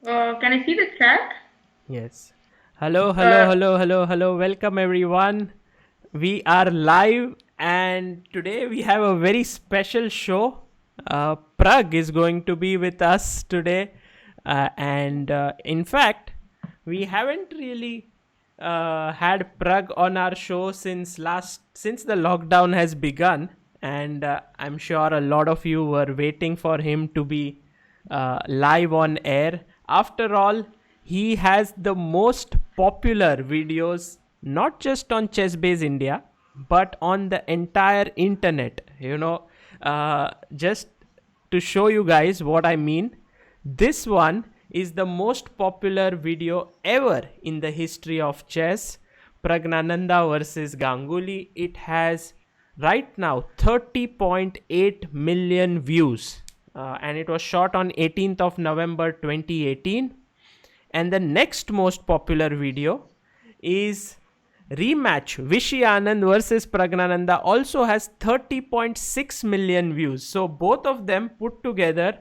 Can I see the chat? Yes. Hello, hello, Uh, hello, hello, hello. Welcome everyone. We are live and today we have a very special show. Pragg is going to be with us today. And in fact, we haven't really had Pragg on our show since the lockdown has begun, and I'm sure a lot of you were waiting for him to be live on air. After all, he has the most popular videos not just on Chessbase India but on the entire internet. Just to show you guys what I mean, this one is the most popular video ever in the history of chess. Praggnanandhaa versus Ganguly. It has right now 30.8 million views, and it was shot on 18th of November 2018. And the next most popular video is rematch Vishy Anand versus Praggnanandhaa, also has 30.6 million views. So both of them put together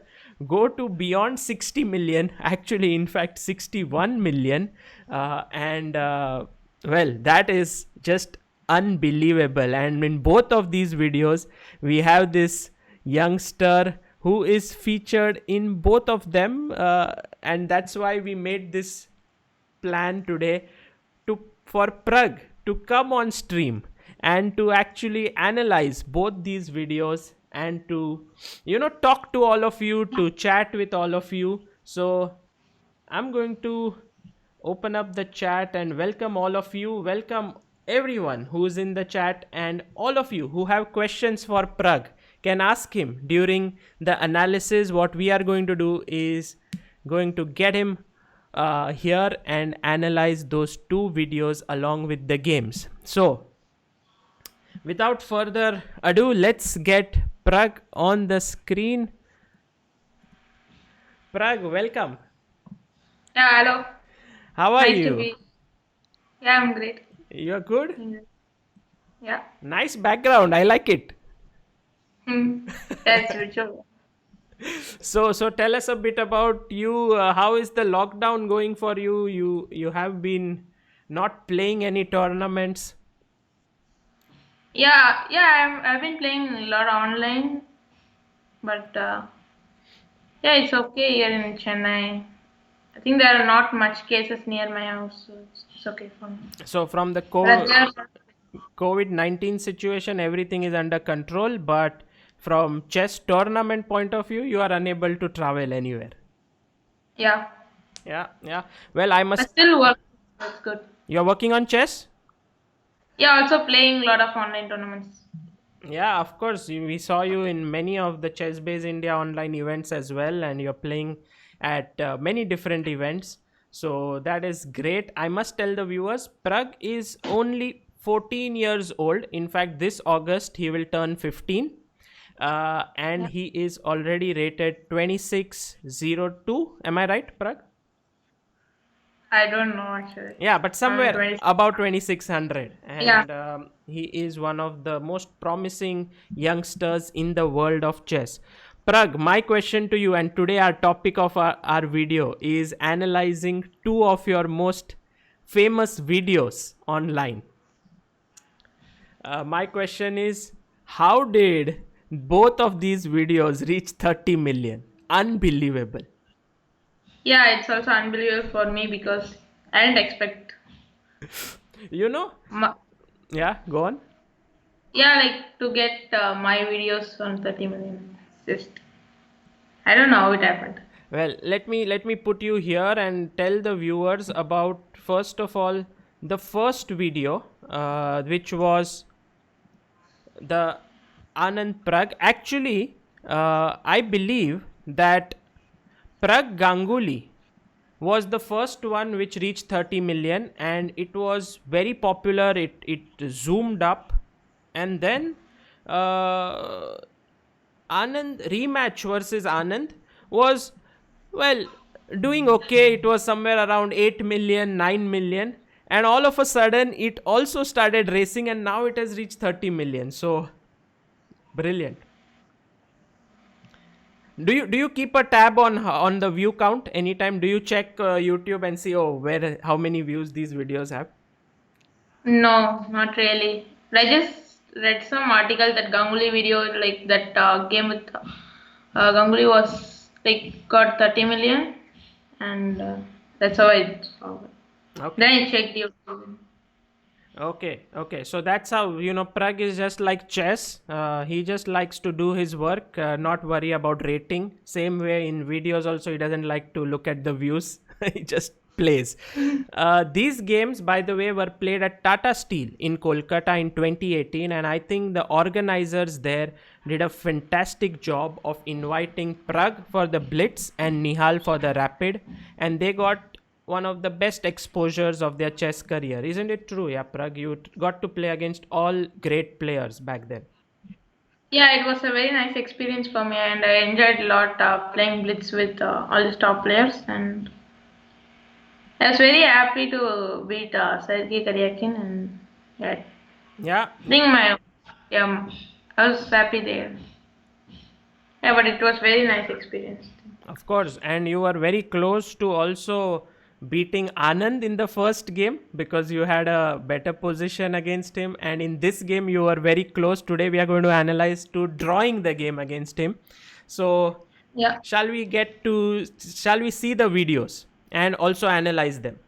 go to beyond 60 million, actually in fact 61 million. And that is just unbelievable. And in both of these videos we have this youngster who is featured in both of them, and that's why we made this plan today to for Pragg to come on stream and to actually analyze both these videos and to talk to all of you, to chat with all of you. So I'm going to open up the chat and welcome all of you. Welcome everyone who's in the chat, and all of you who have questions for Pragg can ask him during the analysis. What we are going to do is going to get him here and analyze those two videos along with the games. So without further ado, let's get Pragg on the screen. Pragg, welcome. yeah, hello. How are Nice to you? be. Yeah, I'm great. You're good? Yeah. Nice background. I like it. Hmm. That's ritual. So tell us a bit about you. How is the lockdown going for you? You have been not playing any tournaments. I've been playing a lot online, but yeah, it's okay here in Chennai. I think there are not much cases near my house, so it's okay for me. So from the But there, COVID-19 situation, everything is under control. But from chess tournament point of view, you are unable to travel anywhere. yeah, Yeah, yeah. Well, I but must. still work. That's good. You're working on chess. Yeah, also playing a lot of online tournaments. Yeah, of course. We saw you in many of the Chess Base India online events as well, and you're playing at many different events. So that is great. I must tell the viewers, Pragg is only 14 years old. In fact, this August he will turn 15, and Yeah. he is already rated 2602. Am I right, Pragg? I don't know actually. Yeah, but I'm somewhere 20. about 2600. Yeah. And he is one of the most promising youngsters in the world of chess. Pragg, my question to you, and today our topic of our video is analyzing two of your most famous videos online. My question is, how did both of these videos reach 30 million? Unbelievable. Yeah, it's also unbelievable for me because I didn't expect. You know? My, Yeah, go on. yeah, like to get my videos on 30 million. It's just I don't know how it happened. Well, let me put you here and tell the viewers about, first of all, the first video, which was the Anand Pragg. Actually, I believe that Pragg Ganguly was the first one which reached 30 million, and it was very popular. It zoomed up, and then uh, Anand rematch versus Anand was, well, doing okay. It was somewhere around 8 million, 9 million, and all of a sudden it also started racing, and now it has reached 30 million. So brilliant. Do you keep a tab on the view count anytime? Do you check YouTube and see, oh, where how many views these videos have? No, not really. But I just read some article that Ganguly video, like that game with Ganguly was like got 30 million, and that's how I saw it. Then Okay. I checked YouTube. Okay. So that's how, Pragg is just like chess. He just likes to do his work, not worry about rating. Same way in videos, also, he doesn't like to look at the views. He just plays. These games, by the way, were played at Tata Steel in Kolkata in 2018. And I think the organizers there did a fantastic job of inviting Pragg for the Blitz and Nihal for the Rapid. And they got one of the best exposures of their chess career. Isn't it true, yeah, Pragg? You got to play against all great players back then. Yeah, it was a very nice experience for me, and I enjoyed a lot playing Blitz with all these top players, and I was very happy to beat Sergey Karyakin, and yeah, Yeah, I think my yeah, I was happy there. Yeah, but it was very nice experience. of course. And you were very close to also beating Anand in the first game because you had a better position against him. And in this game, you were very close. Today, we are going to analyze to drawing the game against him. So, Yeah, shall we see the videos and also analyze them?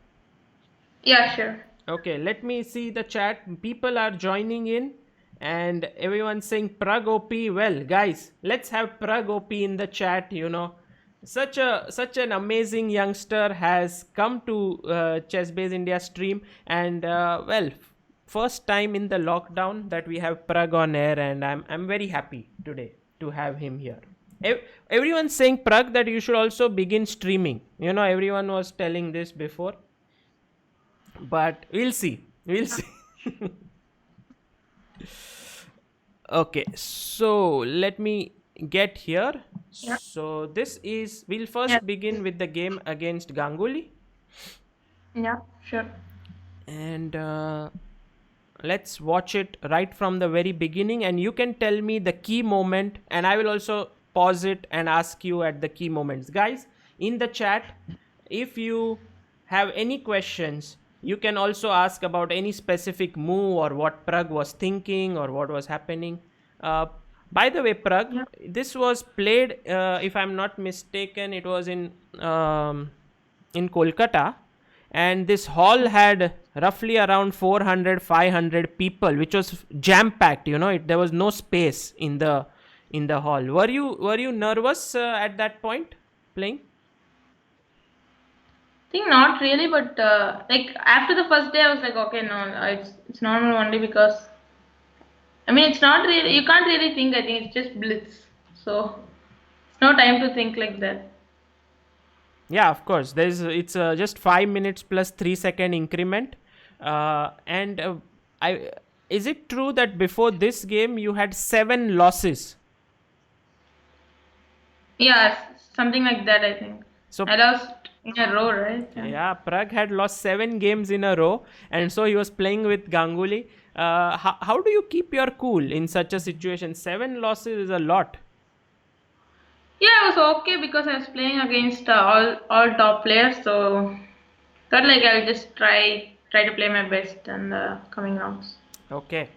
yeah, sure. Okay, let me see the chat. People are joining in and everyone's saying Pragg OP. Well, guys, let's have Pragg OP in the chat. Such an amazing youngster has come to Chessbase India stream and first time in the lockdown that we have Pragg on air, and I'm very happy today to have him here. Everyone's saying, Pragg, that you should also begin streaming. Everyone was telling this before, but we'll see. We'll see. Okay, so let me get here. Yeah, So this is, we'll yeah, first begin with the game against Ganguly, yeah, sure. and let's watch it right from the very beginning, and you can tell me the key moment, and I will also pause it and ask you at the key moments. Guys, in the chat, if you have any questions, you can also ask about any specific move or what Pragg was thinking or what was happening. uh, by the way, Pragg, Yeah, this was played, if I'm not mistaken, it was in Kolkata, and this hall had roughly around 400-500 people, which was jam packed. There was no space in the hall. Were you nervous at that point playing? I think not really, but like after the first day, I was like, okay, no, it's normal only because I mean, it's not really, you can't really think. I think it's just blitz. So it's no time to think like that. Yeah, of course. It's just 5 minutes plus 3 second increment. And I is it true that before this game you had 7 losses? Yeah, something like that, I think. So I lost in a row, right? Yeah. yeah, Pragg had lost 7 games in a row, and so he was playing with Ganguly. How do you keep your cool in such a situation? 7 losses is a lot. Yeah, I was okay because I was playing against all top players, so thought like I'll just try to play my best in the coming rounds. Okay.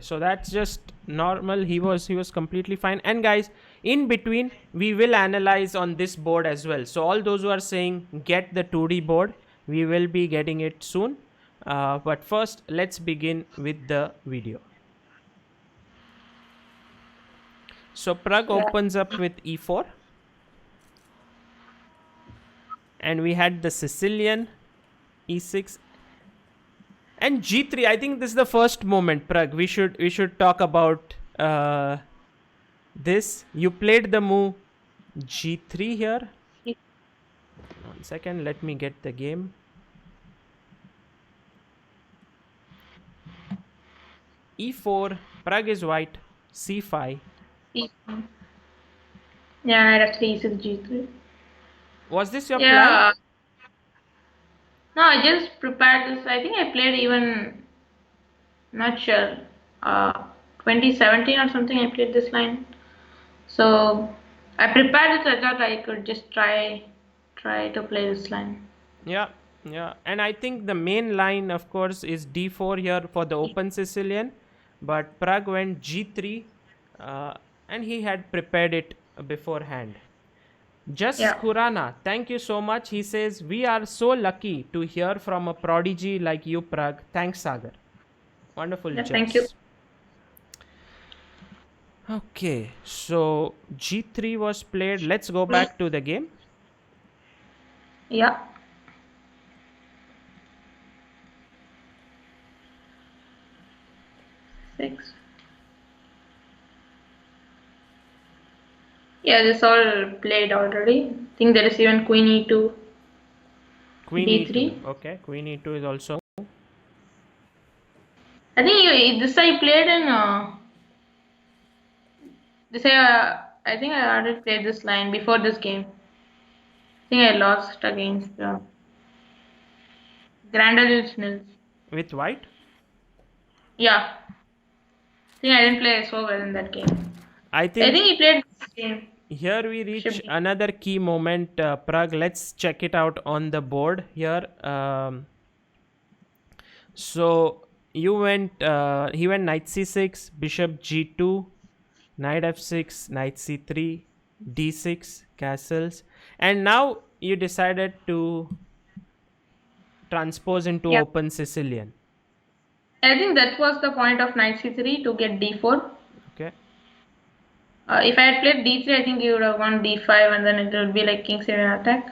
So that's just normal. He was completely fine. And guys, in between, we will analyze on this board as well. So all those who are saying get the 2D board, we will be getting it soon. But first, let's begin with the video. So Pragg Yeah. opens up with e4, and we had the Sicilian e6 and g3. I think this is the first moment, Pragg. We should talk about this. You played the move g3 here. 1 second, let me get the game. e4, Pragg is white, c5. Yeah, I had a 3-6 G3. Was this your plan? Yeah. No, I just prepared this. I think I played even not sure. 2017 or something. I played this line. So I prepared it. I thought I could just try to play this line. Yeah, yeah. And I think the main line, of course, is d4 here for the open Sicilian, but Pragg went g3, uh, and he had prepared it beforehand. Just Yeah. Kurana, thank you so much. He says, we are so lucky to hear from a prodigy like you, Pragg. Thanks, Sagar. Wonderful Yeah. Thank you. just. Okay, so g3 was played. Let's go back to the game. Yeah. 6. Yeah, this all played already. I think there is even queen e2, Queen e2. d3. Okay, queen e2 is also. I think this I played in I think I already played this line before this game. I think I lost against Grandal's Nils. With white? Yeah, I think I didn't play so well in that game. I I think think he played this game. here we reach Should be. another key moment, Pragg. Let's check it out on the board here. So he went knight c6, bishop g2, knight f6, knight c3, d6, castles, and now you decided to transpose into Yeah, open Sicilian. I think that was the point of knight c3 to get d4. Okay. If I had played d3, I think you would have gone d5, and then it would be like king c7 attack.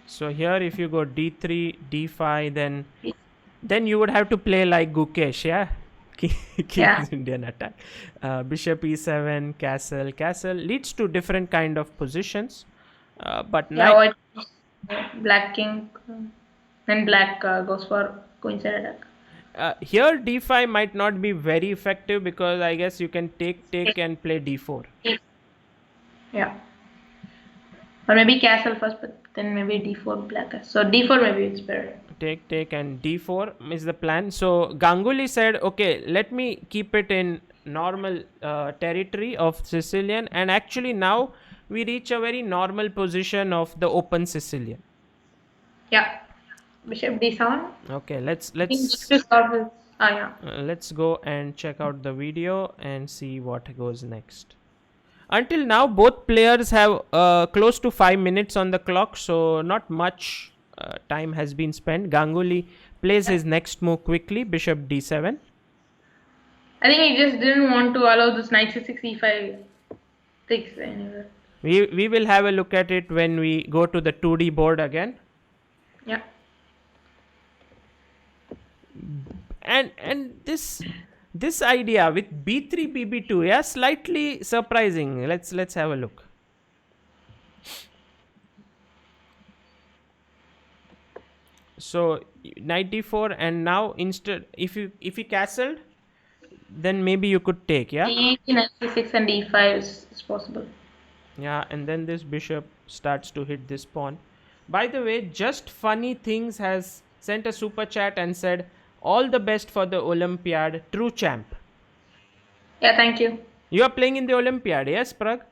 So here, if you go d3, d5, then you would have to play like Gukesh, yeah. Yeah, King's Indian attack. Bishop e7, castle. Castle leads to different kind of positions. But yeah, knight white, black king, then black goes for queen c7 attack. here d5 might not be very effective because I guess you can take and play d4. Yeah. Or maybe castle first, but then maybe d4 black. So d4 maybe it's better. Take and d4 is the plan. So Ganguly said, okay, let me keep it in normal territory of Sicilian, and actually now we reach a very normal position of the open Sicilian. Yeah. Bishop d7. Okay, I think just to solve this. Ah, yeah. let's go and check out the video and see what goes next. Until now, both players have close to 5 minutes on the clock, so not much time has been spent. Ganguly plays his next move quickly, bishop d7. I think he just didn't want to allow this knight c6 e5 things anyway. We will have a look at it when we go to the 2D board again. Yeah. And this idea with b3 bb2, yeah, slightly surprising. Let's have a look. So knight d4, and now instead if you castled, then maybe you could take, yeah. Knight c6 and e5 is possible. Yeah, and then this bishop starts to hit this pawn. By the way, Just Funny Things has sent a super chat and said, all the best for the Olympiad, true champ. Yeah, thank you. You are playing in the Olympiad, yes, Pragg?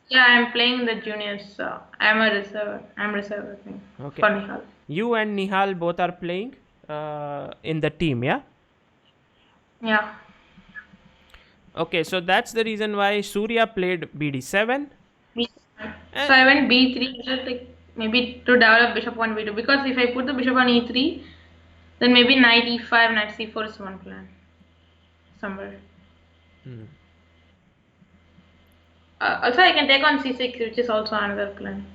Yeah, I'm playing the juniors. I'm a reserve. I'm reserve, I think. Okay. For Nihal. You and Nihal both are playing in the team, yeah? Yeah. Okay, so that's the reason why Surya played bd7. So I went b3 just like maybe to develop bishop on b2, because if I put the bishop on e3, then maybe knight e5, knight c4 is one plan somewhere. Also I can take on c6, which is also another plan.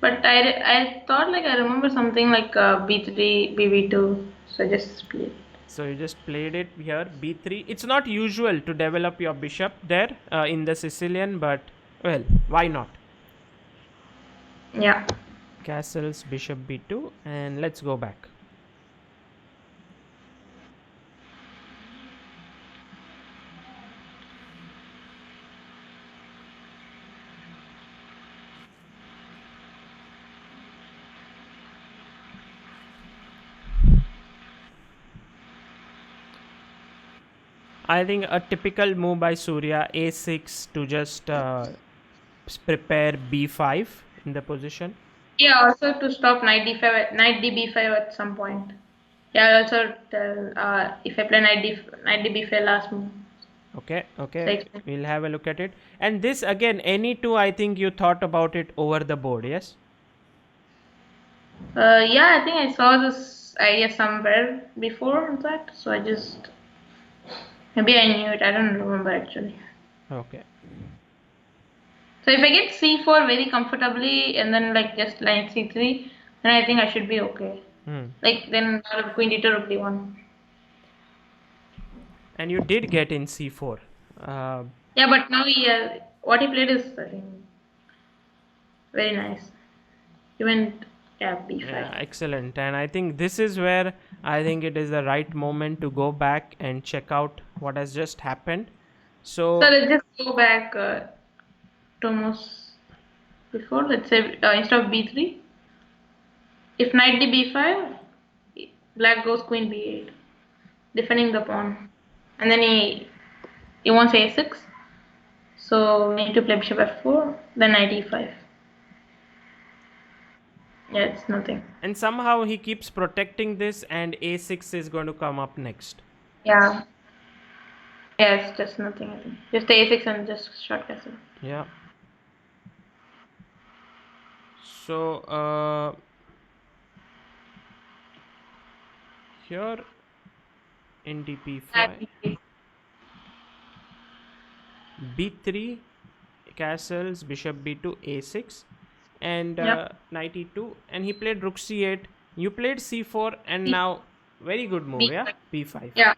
But I thought like I remember something like b3, bb2, so I just split. So you just played it here, b3. It's not usual to develop your bishop there in the Sicilian, but well, why not? Yeah. Castles, bishop b2, and let's go back. I think a typical move by Surya, a6 to just prepare b5 in the position. Yeah, also to stop knight db5 at some point. Yeah, I also tell if I play knight db5 last move. Okay, So okay, explain. we'll have a look at it. And this again, any two, I think you thought about it over the board, yes? Yeah, I think I saw this idea somewhere before, in fact. So I just maybe I knew it. I don't remember actually. Okay. So if I get c4 very comfortably and then like just knight c3, then I think I should be okay. Hmm. Like then queen d2 rook d1. And you did get in c4. Yeah, but now what he played is I think very nice. He went yeah b5. Yeah, excellent. And I think this is where I think it is the right moment to go back and check out what has just happened. So So, let's just go back to almost before. Let's say instead of b3, if knight d b5, black goes queen b8, defending the pawn, and then he wants a6. So we need to play bishop f4, then knight e5. Yeah, it's nothing. and somehow he keeps protecting this, and a6 is going to come up next. Yeah, yeah, it's just nothing. I think just a6 and just short castle. Yeah. So, here in dp5, b3, castles, bishop b2, a6, and Yep. knight e2, and he played rook c8. You played c4, and B, now very good move, yeah, b5. b5. Yeah,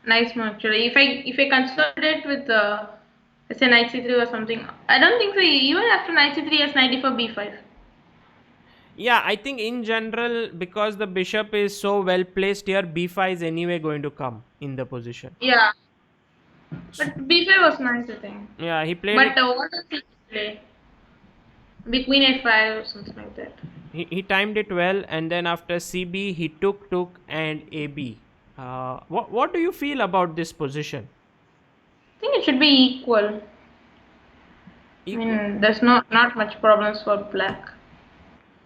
nice move actually. If I consolidate with let's say knight c3 or something, I don't think so. Even after knight c3, has knight d4 b5. Yeah, I think in general, because the bishop is so well placed here, b5 is anyway going to come in the position. Yeah, but b5 was nice, I think. Yeah, he played But it. what does he play? Be queen a5 or something like that. He timed it well, and then after cb, he took, and ab. What do you feel about this position? I think it should be equal. I Equal. mean, there's not much problems for black.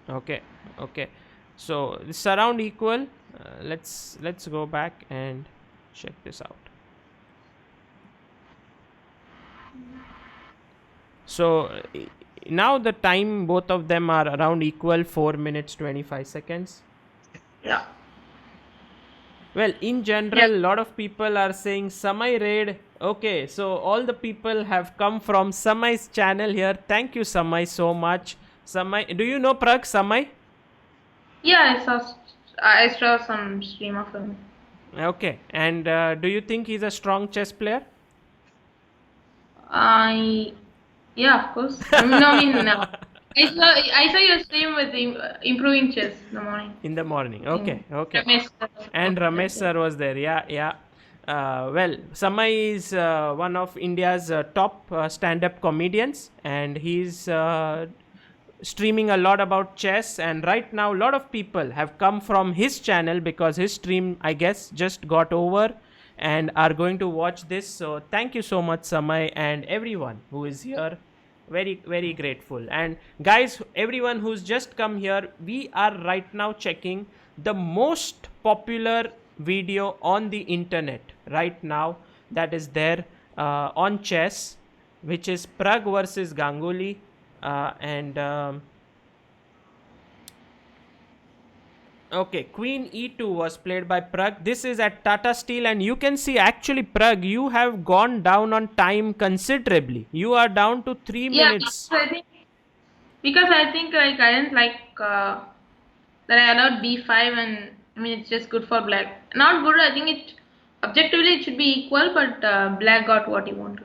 Okay, okay. So this around equal. Let's go back and check this out. So now the time both of them are around equal, 4 minutes 25 seconds. Yeah. Well, in Yeah. general, a lot of people are saying Samai raid. Okay, so all the people have come from Samai's channel here. Thank you, Samai, so much. Samai, do you know Pragg, Samai? Yeah, I saw some stream of him. Okay, and do you think he's a strong chess player? I Yeah, of course. No. I saw your stream with improving chess in the morning. In the morning. I think Okay, okay. Ramesh And was there, Ramesh sir was there. Yeah, yeah. Well, Samai is one of India's top stand-up comedians, and he's streaming a lot about chess. And right now, a lot of people have come from his channel because his stream, I guess, just got over, and are going to watch this. So thank you so much, Samai, and everyone who is here. Very, very grateful. And guys, everyone who's just come here, we are right now checking the most popular video on the internet right now, that is there on chess, which is Pragg versus Ganguly. And Okay, Queen E2 was played by Pragg. This is at Tata Steel, and you can see actually, Pragg, you have gone down on time considerably. You are down to 3 Yeah, minutes. because I think like I didn't like that I allowed b5, and I mean it's just good for black. Not good. I think it objectively it should be equal, but black got what he wanted.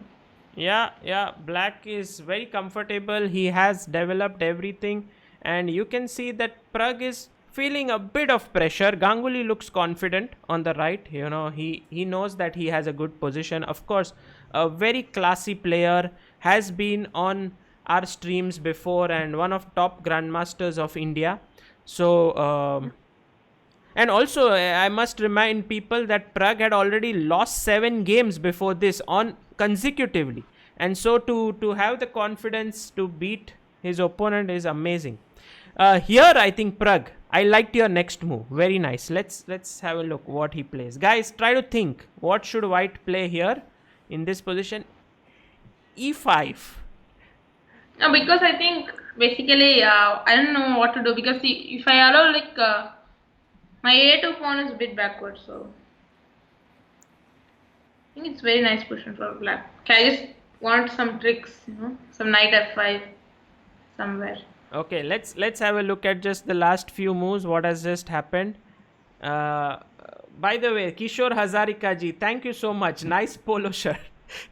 Yeah, yeah, Black is very comfortable. He has developed everything, and you can see that Pragg is feeling a bit of pressure. Ganguly looks confident on the right. He knows that he has a good position. Of course, a very classy player, has been on our streams before, and one of top grandmasters of India. So and also, I must remind people that Pragg had already lost 7 games before this on consecutively. and so to have the confidence to beat his opponent is amazing. Here I think Pragg, I liked your next move. Very nice. Let's have a look what he plays. Guys, try to think. What should white play here in this position? E5. No, because I think basically I don't know what to do because if I allow like my A2 pawn is a bit backward, so I think it's very nice position for black. Okay, I just want some tricks, some knight F5 somewhere. Okay, let's have a look at just the last few moves. What has just happened? Uh, by the way, Kishore Hazarika ji, thank you so much. Nice polo shirt.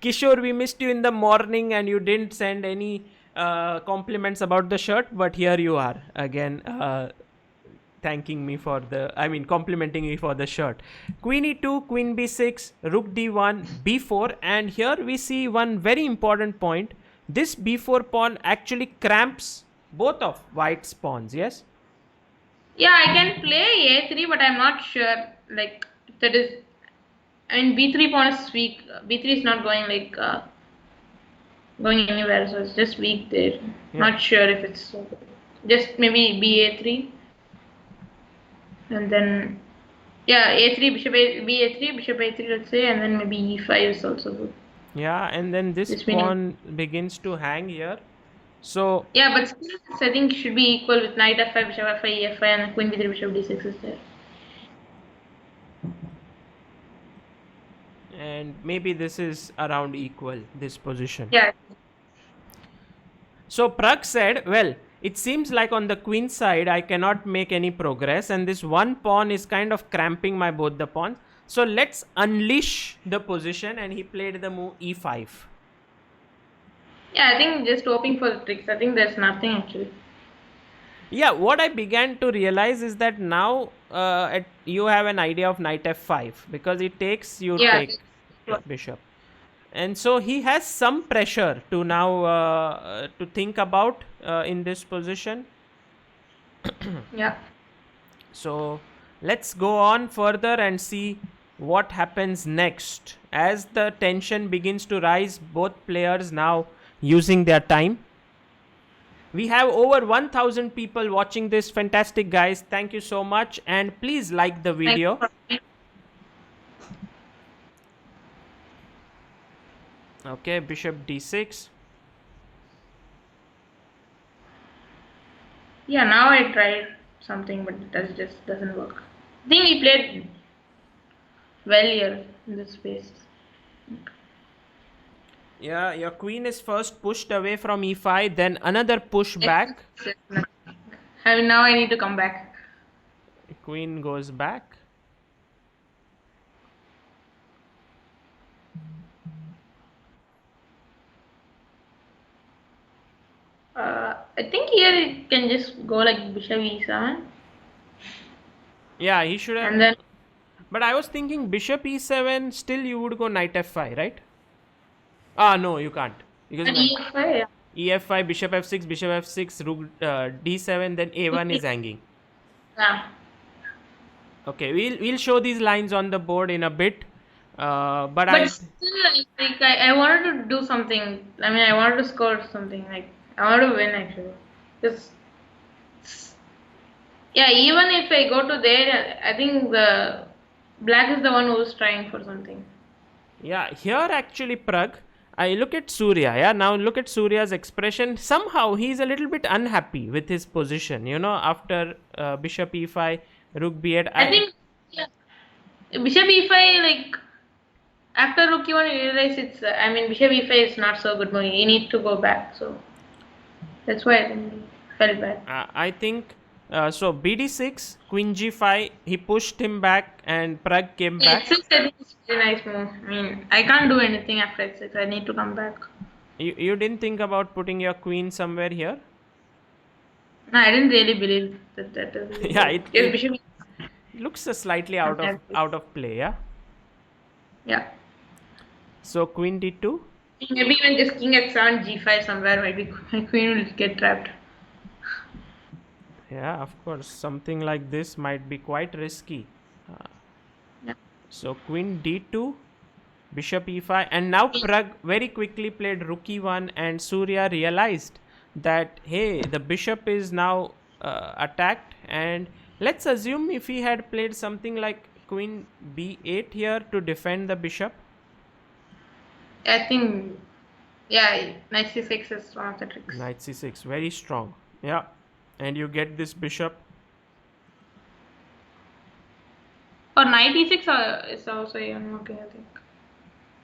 Kishore, we missed you in the morning and you didn't send any compliments about the shirt, but here you are again. Thanking me for complimenting me for the shirt. Queen e2, queen b6, rook d1, b4, and here we see one very important point. This b4 pawn actually cramps both of white's pawns, yes? Yeah, I can play A3, but I'm not sure. Like that is, I mean B3 pawn is weak. B3 is not going like going anywhere, so it's just weak there. Yeah. Not sure if it's just maybe BA3, and then yeah A3 bishop A, BA3 bishop A3 let's say, and then maybe E5 is also good. Yeah, and then this pawn begins to hang here. So yeah, but still, I think it should be equal with knight F5, bishop F5, E5, and queen B3, bishop D6 is there. And maybe this is around equal, this position. Yeah. So Pragg said, well, it seems like on the queen side I cannot make any progress, and this one pawn is kind of cramping my both the pawns. So let's unleash the position, and he played the move E5. Yeah, I think just hoping for the tricks. I think there's nothing actually. Yeah, what I began to realize is that now you have an idea of knight F5 because it takes, you take bishop. And so he has some pressure to now to think about in this position. Yeah. So let's go on further and see what happens next. As the tension begins to rise, both players now using their time. We have over 1000 people watching this. Fantastic, guys. Thank you so much. And please like the video. Okay, bishop d6. Yeah, now I tried something, but it just doesn't work. I think he played well here in this space. Yeah, your queen is first pushed away from e5, then another push back. Now I need to come back. Queen goes back. I think here it can just go like bishop e7. Yeah, he should have. And then. But I was thinking bishop e7, still you would go knight f5, right? Ah, no, you can't. Because e5, yeah. ef5, bishop f6, rook d7, then a1 is hanging. Yeah. Okay, we'll show these lines on the board in a bit. But still, like I wanted to do something. I mean, I wanted to score something. Like I wanted to win actually. Yeah, even if I go to there, I think the black is the one who's trying for something. Yeah, here actually Pragg, I look at Surya. Yeah, now look at Surya's expression. Somehow he's a little bit unhappy with his position. After bishop e5, rook b8. I think bishop e5, like after rook e1, you realize it's. Bishop e5 is not so good. You need to go back. So that's why I think it felt bad. I think. So bd6, queen g5, he pushed him back and Pragg came back. H6 I think is a very nice move. I mean, I can't do anything after h6. I need to come back. You didn't think about putting your queen somewhere here? No, I didn't really believe that is. Yeah, it looks slightly out of play, yeah? Yeah. So queen d2? Maybe even just king h7, g5 somewhere, maybe my queen will get trapped. Yeah, of course. Something like this might be quite risky. Yeah. So queen d2. Bishop e5, and now Pragg very quickly played rook e1, and Surya realized that hey, the bishop is now attacked, and let's assume if he had played something like queen b8 here to defend the bishop. I think, yeah, knight c6 is one of the tricks. Knight c6, very strong. Yeah, and you get this bishop. Or knight e6 is also even okay, I think.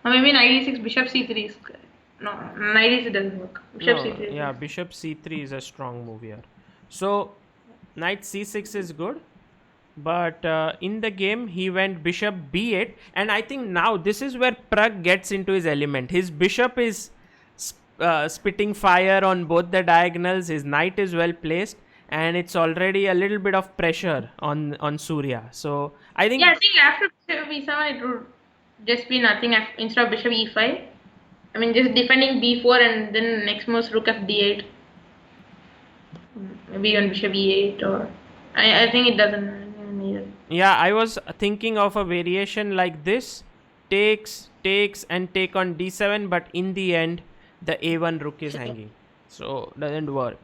Or maybe knight e6, bishop c3 is good. No, knight e6 doesn't work. Bishop No, c3 is yeah, good. bishop c3 is a strong move here. So knight c6 is good, but in the game he went bishop b8, and I think now this is where Pragg gets into his element. His bishop is spitting fire on both the diagonals. His knight is well placed, and it's already a little bit of pressure on Surya. So I think, Yeah, I think after bishop e7 it would just be nothing instead of bishop e5. I mean, just defending b4 and then next move rook f d8. Maybe on bishop e8 or. I think it doesn't need it. yeah, I was thinking of a variation like this: takes and take on d7, but in the end the a1 rook is hanging, so doesn't work.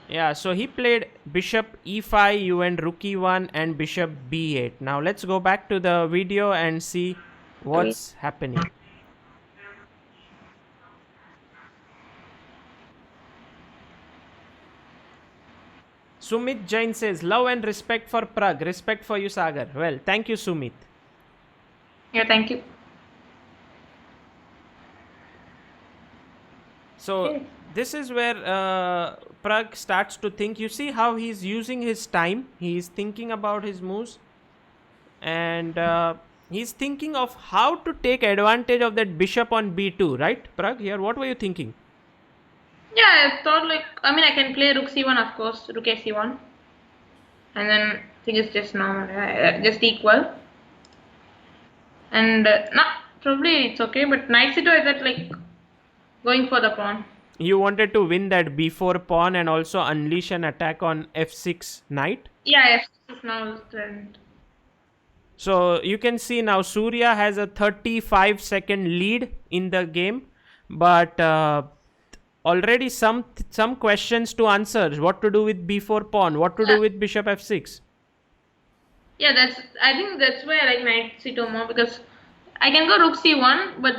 Yeah, so he played bishop e5, you went rook e1 and bishop b8. Now let's go back to the video and see what's happening. Sumit Jain says, love and respect for Pragg, respect for you, Sagar. Well, thank you, Sumit. Yeah, thank you. So Okay. this is where Pragg starts to think. You see how he's using his time. He's thinking about his moves, and he's thinking of how to take advantage of that bishop on b2, right, Pragg? Here, what were you thinking? Yeah, I thought like, I mean, I can play rook c1, of course, rook a1. And then I think it's just normal, just equal. And probably it's okay, but knight c2 I thought like going for the pawn. You wanted to win that b4 pawn and also unleash an attack on f6 knight. Yeah, f6 is now trend. So you can see now Surya has a 35-second lead in the game, but already some questions to answer. What to do with b4 pawn? What to Yeah. do with bishop f6? Yeah, I think that's why I like knight c2 more, because I can go rook c1, but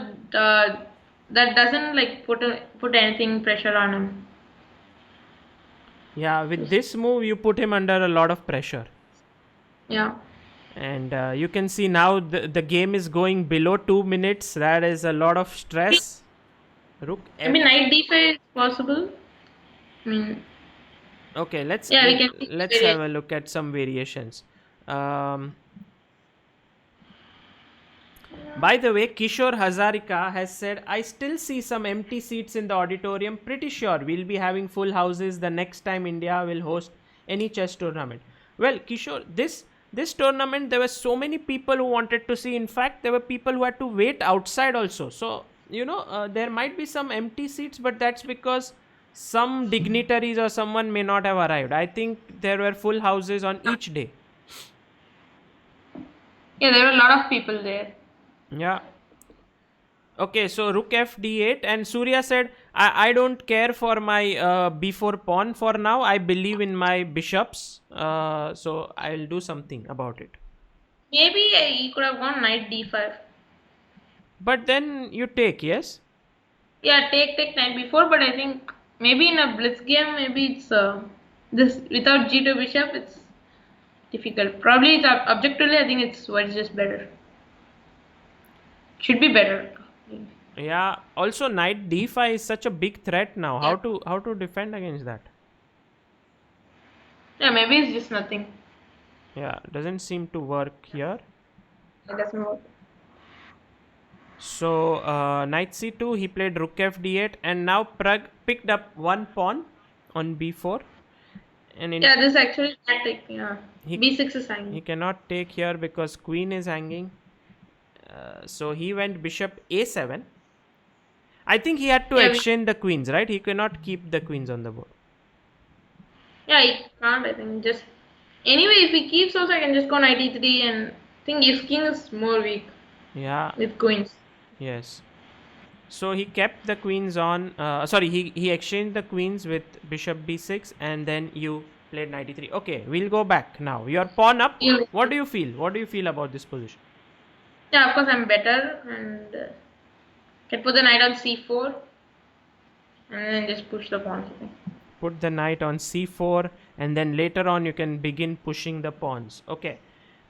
that doesn't like put anything pressure on him. Yeah, with this move you put him under a lot of pressure. Yeah. And you can see now the game is going below 2 minutes. That is a lot of stress. Rook f. Maybe knight d5 is possible. I mean, Okay, let's yeah, we can see have a look at some variations. By the way, Kishore Hazarika has said, I still see some empty seats in the auditorium. Pretty sure we'll be having full houses the next time India will host any chess tournament. Well, Kishore, this tournament, there were so many people who wanted to see. In fact, there were people who had to wait outside also. So, there might be some empty seats, but that's because some dignitaries or someone may not have arrived. I think there were full houses on each day. Yeah, there were a lot of people there. Yeah. Okay, so rook f d8, and Surya said, I don't care for my b4 pawn for now. I believe in my bishops, so I'll do something about it. Maybe he could have gone knight d5. But then you take, yes? Yeah, take knight b4, but I think maybe in a blitz game, maybe it's this without g2 bishop, it's difficult. Probably it's objectively, I think it's what is just better. Should be better. Yeah. Also, knight d5 is such a big threat now. Yeah. How to defend against that? Yeah, maybe it's just nothing. Yeah, doesn't seem to work here. It doesn't work. So knight c2, he played rook f d8, and now Pragg picked up one pawn on b4. And Yeah, this actually can't take. Yeah, b6 is hanging. He cannot take here because queen is hanging. So he went bishop a7. I think he had to exchange the queens, right? He cannot keep the queens on the board. Yeah, he can't. I think just anyway, if he keeps also, I can just go knight e3, and I think his king is more weak. Yeah. with queens. Yes. So he kept the queens on. Sorry, he exchanged the queens with bishop b6, and then you played knight e3. Okay, we'll go back now. Your pawn up. Yeah, What do you feel? What do you feel about this position? yeah, of course I'm better and can put the knight on c4 and then just push the pawns. I think. Put the knight on c4, and then later on you can begin pushing the pawns. Okay.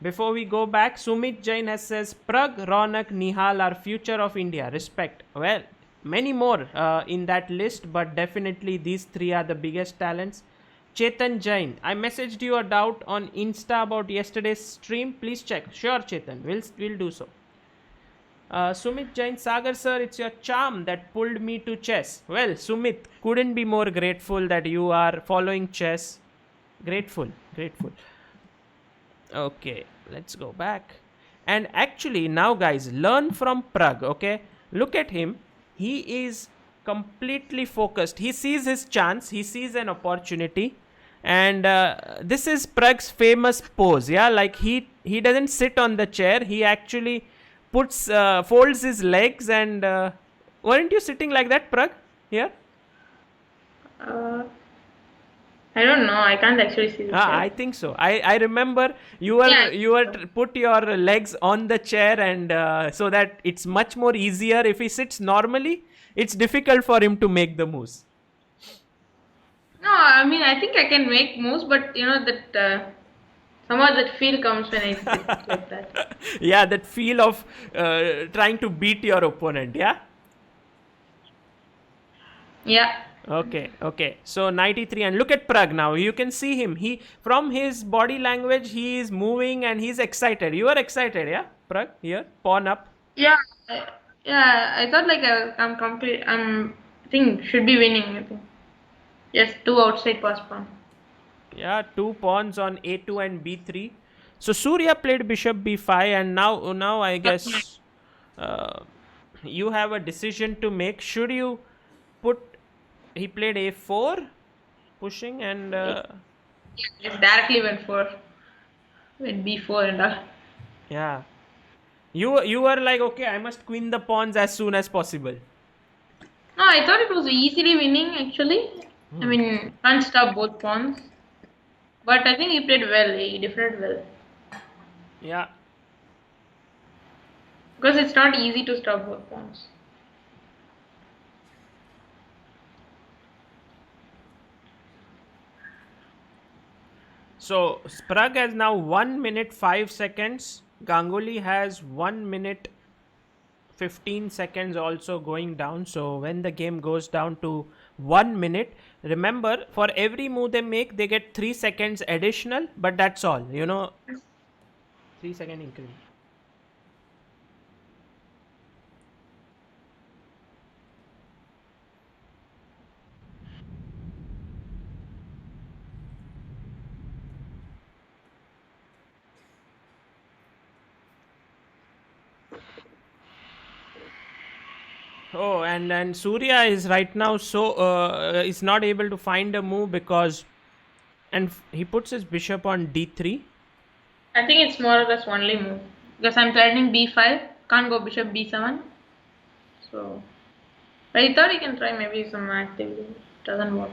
Before we go back, Sumit Jain has says Pragg, Ronak, Nihal are future of India. Respect. Well, many more in that list, but definitely these three are the biggest talents. Chetan Jain, I messaged you a doubt on Insta about yesterday's stream. Please check. Sure, Chetan, we'll do so. Sumit Jain, Sagar sir, it's your charm that pulled me to chess. Well, Sumit, couldn't be more grateful that you are following chess. Grateful, grateful. Okay, let's go back. And actually, now, guys, learn from Pragg, okay? Look at him. He is completely focused. He sees his chance, he sees an opportunity. And this is Pragg's famous pose, yeah? Like he doesn't sit on the chair, he actually folds his legs. And weren't you sitting like that, Pragg? Here? Uh, I don't know. I can't actually see the Ah, chair. I think so. I remember Yeah. you were put your legs on the chair, and so that it's much more easier. If he sits normally, it's difficult for him to make the moves. No, I mean I think I can make moves, but you know that somehow that feel comes when I sit like that. Yeah, that feel of trying to beat your opponent. Yeah. Yeah. Okay, okay. So 93, and look at Pragg now. You can see him. He from his body language, he is moving and he's excited. You are excited, yeah, Pragg? Here, pawn up. Yeah. Yeah. I thought like I'm complete. I think should be winning. I think. Yes, two outside pass pawn. Yeah, two pawns on a2 and b3. So Surya played bishop b5, and now I guess uh, you have a decision to make. Should you put? He played a4, pushing, and Just directly went for went b4 and all. yeah, you were like, okay, I must queen the pawns as soon as possible. No, I thought it was easily winning actually. I mean, can't stop both pawns. But I think he played well. He defended well Yeah. because it's not easy to stop both pawns. So Sprague has now 1 minute 5 seconds. Ganguly has 1 minute 15 seconds also going down. So when the game goes down to 1 minute, remember for every move they make, they get 3 seconds additional, but that's all. 3-second increment. Oh, and Surya is right now is not able to find a move because he puts his bishop on d3. I think it's more or less only move because I'm threatening b5. Can't go bishop b7. So, but I thought he can try maybe some activity. Doesn't work.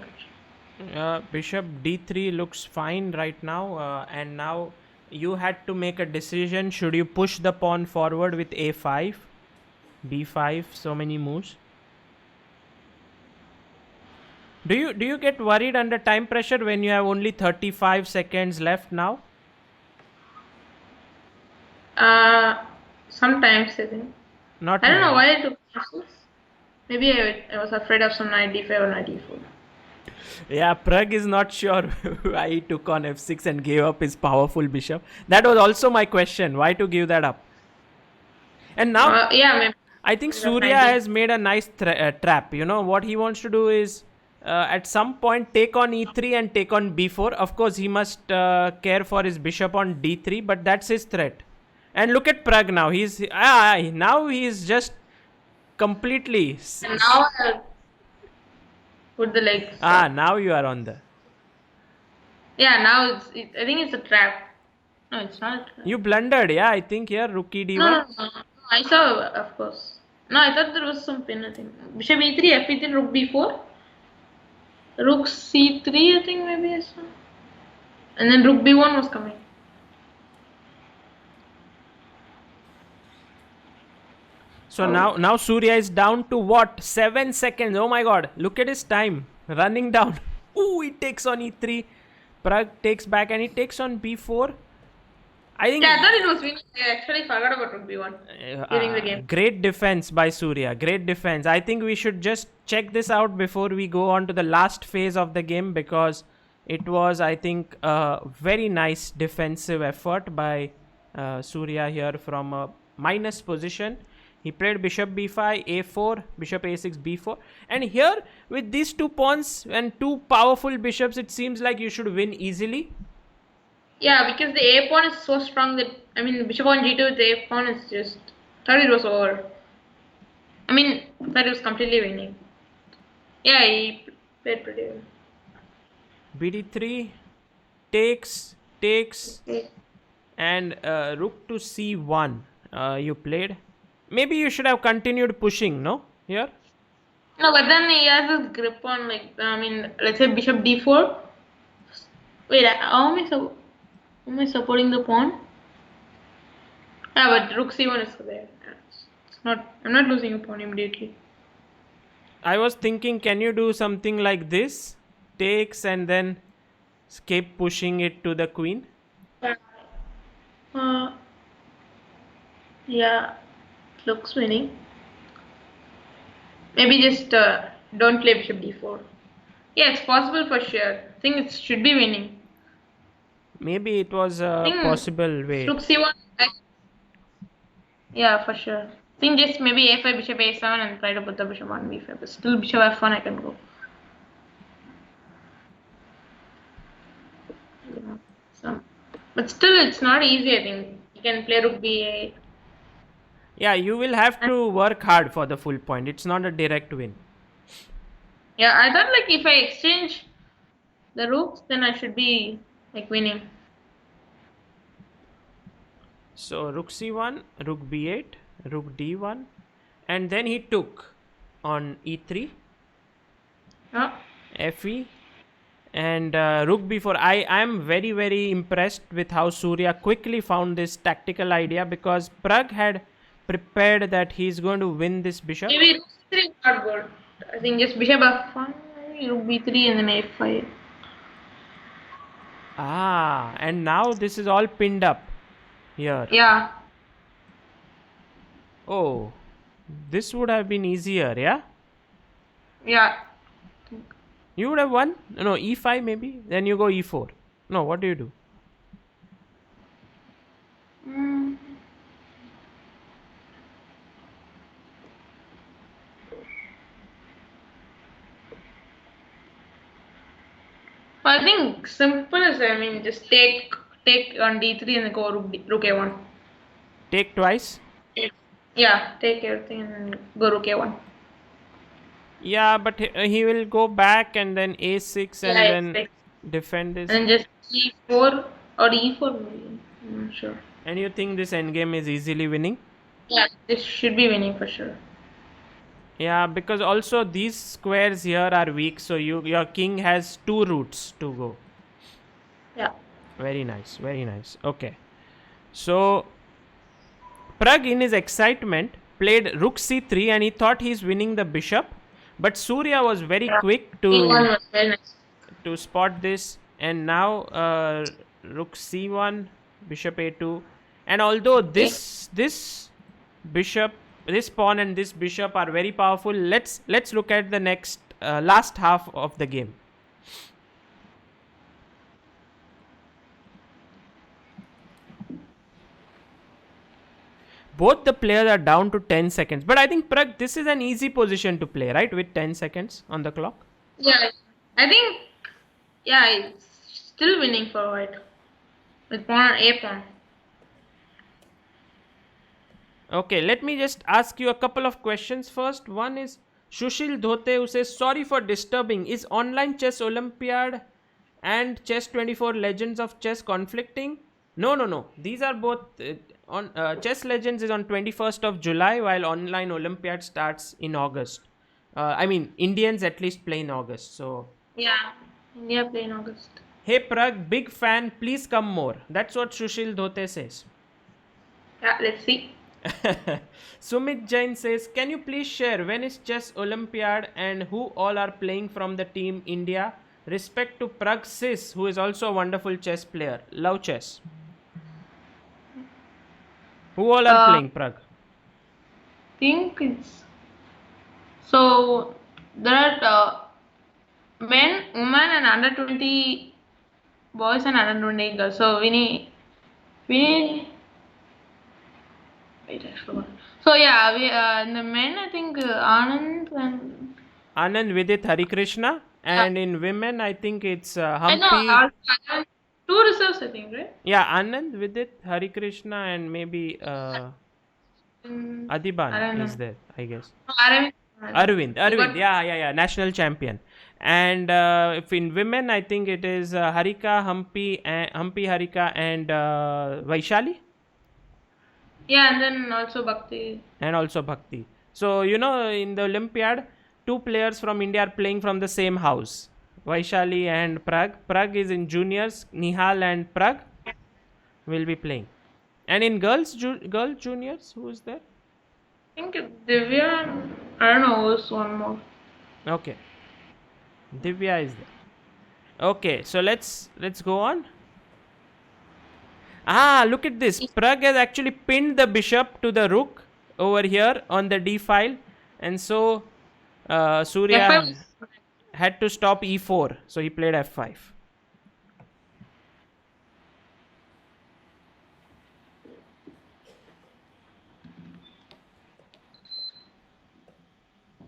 Bishop d3 looks fine right now, and now you had to make a decision. Should you push the pawn forward with a5, b5, so many moves? Do you get worried under time pressure when you have only 35 seconds left now? Sometimes I think. Not I don't know really. why I took f6. Maybe I was afraid of some knight d5 or knight d4. Yeah, Pragg is not sure why he took on f6 and gave up his powerful bishop. That was also my question. Why to give that up? And now, Yeah, maybe. I think Because of Surya knight has made a nice trap. What he wants to do is at some point take on e3 and take on b4. Of course, he must care for his bishop on d3, but that's his threat. And look at Pragg now. Now he's just completely. And now I'll put the legs. Now you are on the. Yeah, now I think it's a trap. No, it's not a trap. You blundered, yeah. I think here, rookie d1. No, I saw, of course. No, I thought there was some pin, I think. Bishop e3, f e3, rook b4, rook c3, I think maybe I saw. And then rook b1 was coming. So Oh. now Surya is down to what? 7 seconds. Oh my god. Look at his time. Running down. Ooh, he takes on e3. Pragg takes back and he takes on b4. I Yeah, I think thought it was winning. I actually forgot about rook b1 during the game. great defense by Surya. Great defense. I think we should just check this out before we go on to the last phase of the game, because it was, I think, a very nice defensive effort by Surya here from a minus position. He played bishop b5, a4, bishop a6, b4. And here, with these two pawns and two powerful bishops, it seems like you should win easily. Yeah, because the a pawn is so strong that, I mean, bishop on g2 with the a pawn is just, thought it was over. I mean, thought it was completely winning. Yeah, he played pretty well. bd3 takes, Okay. and rook to c1 you played. Maybe you should have continued pushing, no? Here? No, but then he has his grip on, like, I mean, let's say bishop d4. Wait, how am I supporting the pawn? Yeah, but rook c1 is there. It's not. I'm not losing a pawn immediately. I was thinking, can you do something like this? Takes and then keep pushing it to the queen? Yeah. Uh, yeah. Looks winning. Maybe just don't play bishop d4. Yeah, it's possible for sure. I think it should be winning. Maybe it was I a think possible way. rook c1. Yeah, for sure. I think just maybe a5, bishop a7, and try to put the bishop on b5. But still, bishop f1 I can go. Yeah. So, but still, it's not easy. I think you can play rook b8. Yeah, you will have to work hard for the full point. It's not a direct win. Yeah, I thought like if I exchange the rooks, then I should be like winning. So rook c1, rook b8, rook d1, and then he took on e3, Yeah. fe, and rook b4. I am very impressed with how Surya quickly found this tactical idea, because Pragg had prepared that he's going to win this bishop. Maybe rook c3 is not good. I think just bishop f1, maybe rook b3, and then a5. And now this is all pinned up here. Yeah. Oh, this would have been easier, yeah? Yeah. You would have won? No, e5 maybe? Then you go e4. No, what do you do? Mm. I think simple is, I mean, just take on d3 and then go rook a1. Take twice? Yeah, take everything and go rook a1. Yeah, but he will go back and then a6 and Yeah, then expect. defend this. And just e4 or e4 maybe. I'm not sure. And you think this endgame is easily winning? Yeah, this should be winning for sure. Yeah, because also these squares here are weak, so your king has two routes to go. Yeah. Very nice, very nice. Okay. So Pragg, in his excitement, played rook c3 and he thought he's winning the bishop. But Surya was very quick E1 was very nice. to spot this. And now rook c1, bishop a2. And although this bishop, this pawn and this bishop are very powerful, let's look at the next last half of the game. Both the players are down to 10 seconds. But I think, Pragg, this is an easy position to play, right? With 10 seconds on the clock. Yeah, I think, yeah, it's still winning for white. With pawn, a pawn. Okay, let me just ask you a couple of questions first. One is Shushil Dhote, who says, sorry for disturbing. Is online chess Olympiad and chess 24 Legends of Chess conflicting? No. These are both on Chess Legends is on 21st of July, while online Olympiad starts in August. I mean, Indians at least play in August. So, Yeah, India play in August. hey Pragg, big fan. Please come more. That's what Sushil Dhote says. Yeah, let's see. Sumit Jain says, can you please share when is Chess Olympiad and who all are playing from the team India? Respect to Pragg Sis, who is also a wonderful chess player. Love chess. Who all are Uh, playing Pragg? think it's so there are men, women, and under 20 boys and under 20 girls. So we need. Wait, I forgot. So yeah, we the men I think Anand and Anand Vidit Harikrishna. yeah, And in women, I think it's I know Humpy. Anand, two reserves I think, right? Yeah, Anand Vidit Harikrishna and maybe I Adiban don't know. is there, I guess. No, Aravind. You Arvind, got yeah, national champion. And if in women, I think it is Harika, Humpy Harika, and Vaishali, yeah, and then also Bhakti. and also Bhakti. So, in the Olympiad, two players from India are playing from the same house, Vaishali and Pragg. Pragg is in juniors, Nihal and Pragg will be playing. And in girl juniors, who is there? I think Divya. And I don't know who's one more. Okay, Divya is there. Okay, so let's go on. Ah, look at this. Pragg has actually pinned the bishop to the rook over here on the d file, and so F5. Surya had to stop e4, so he played f5.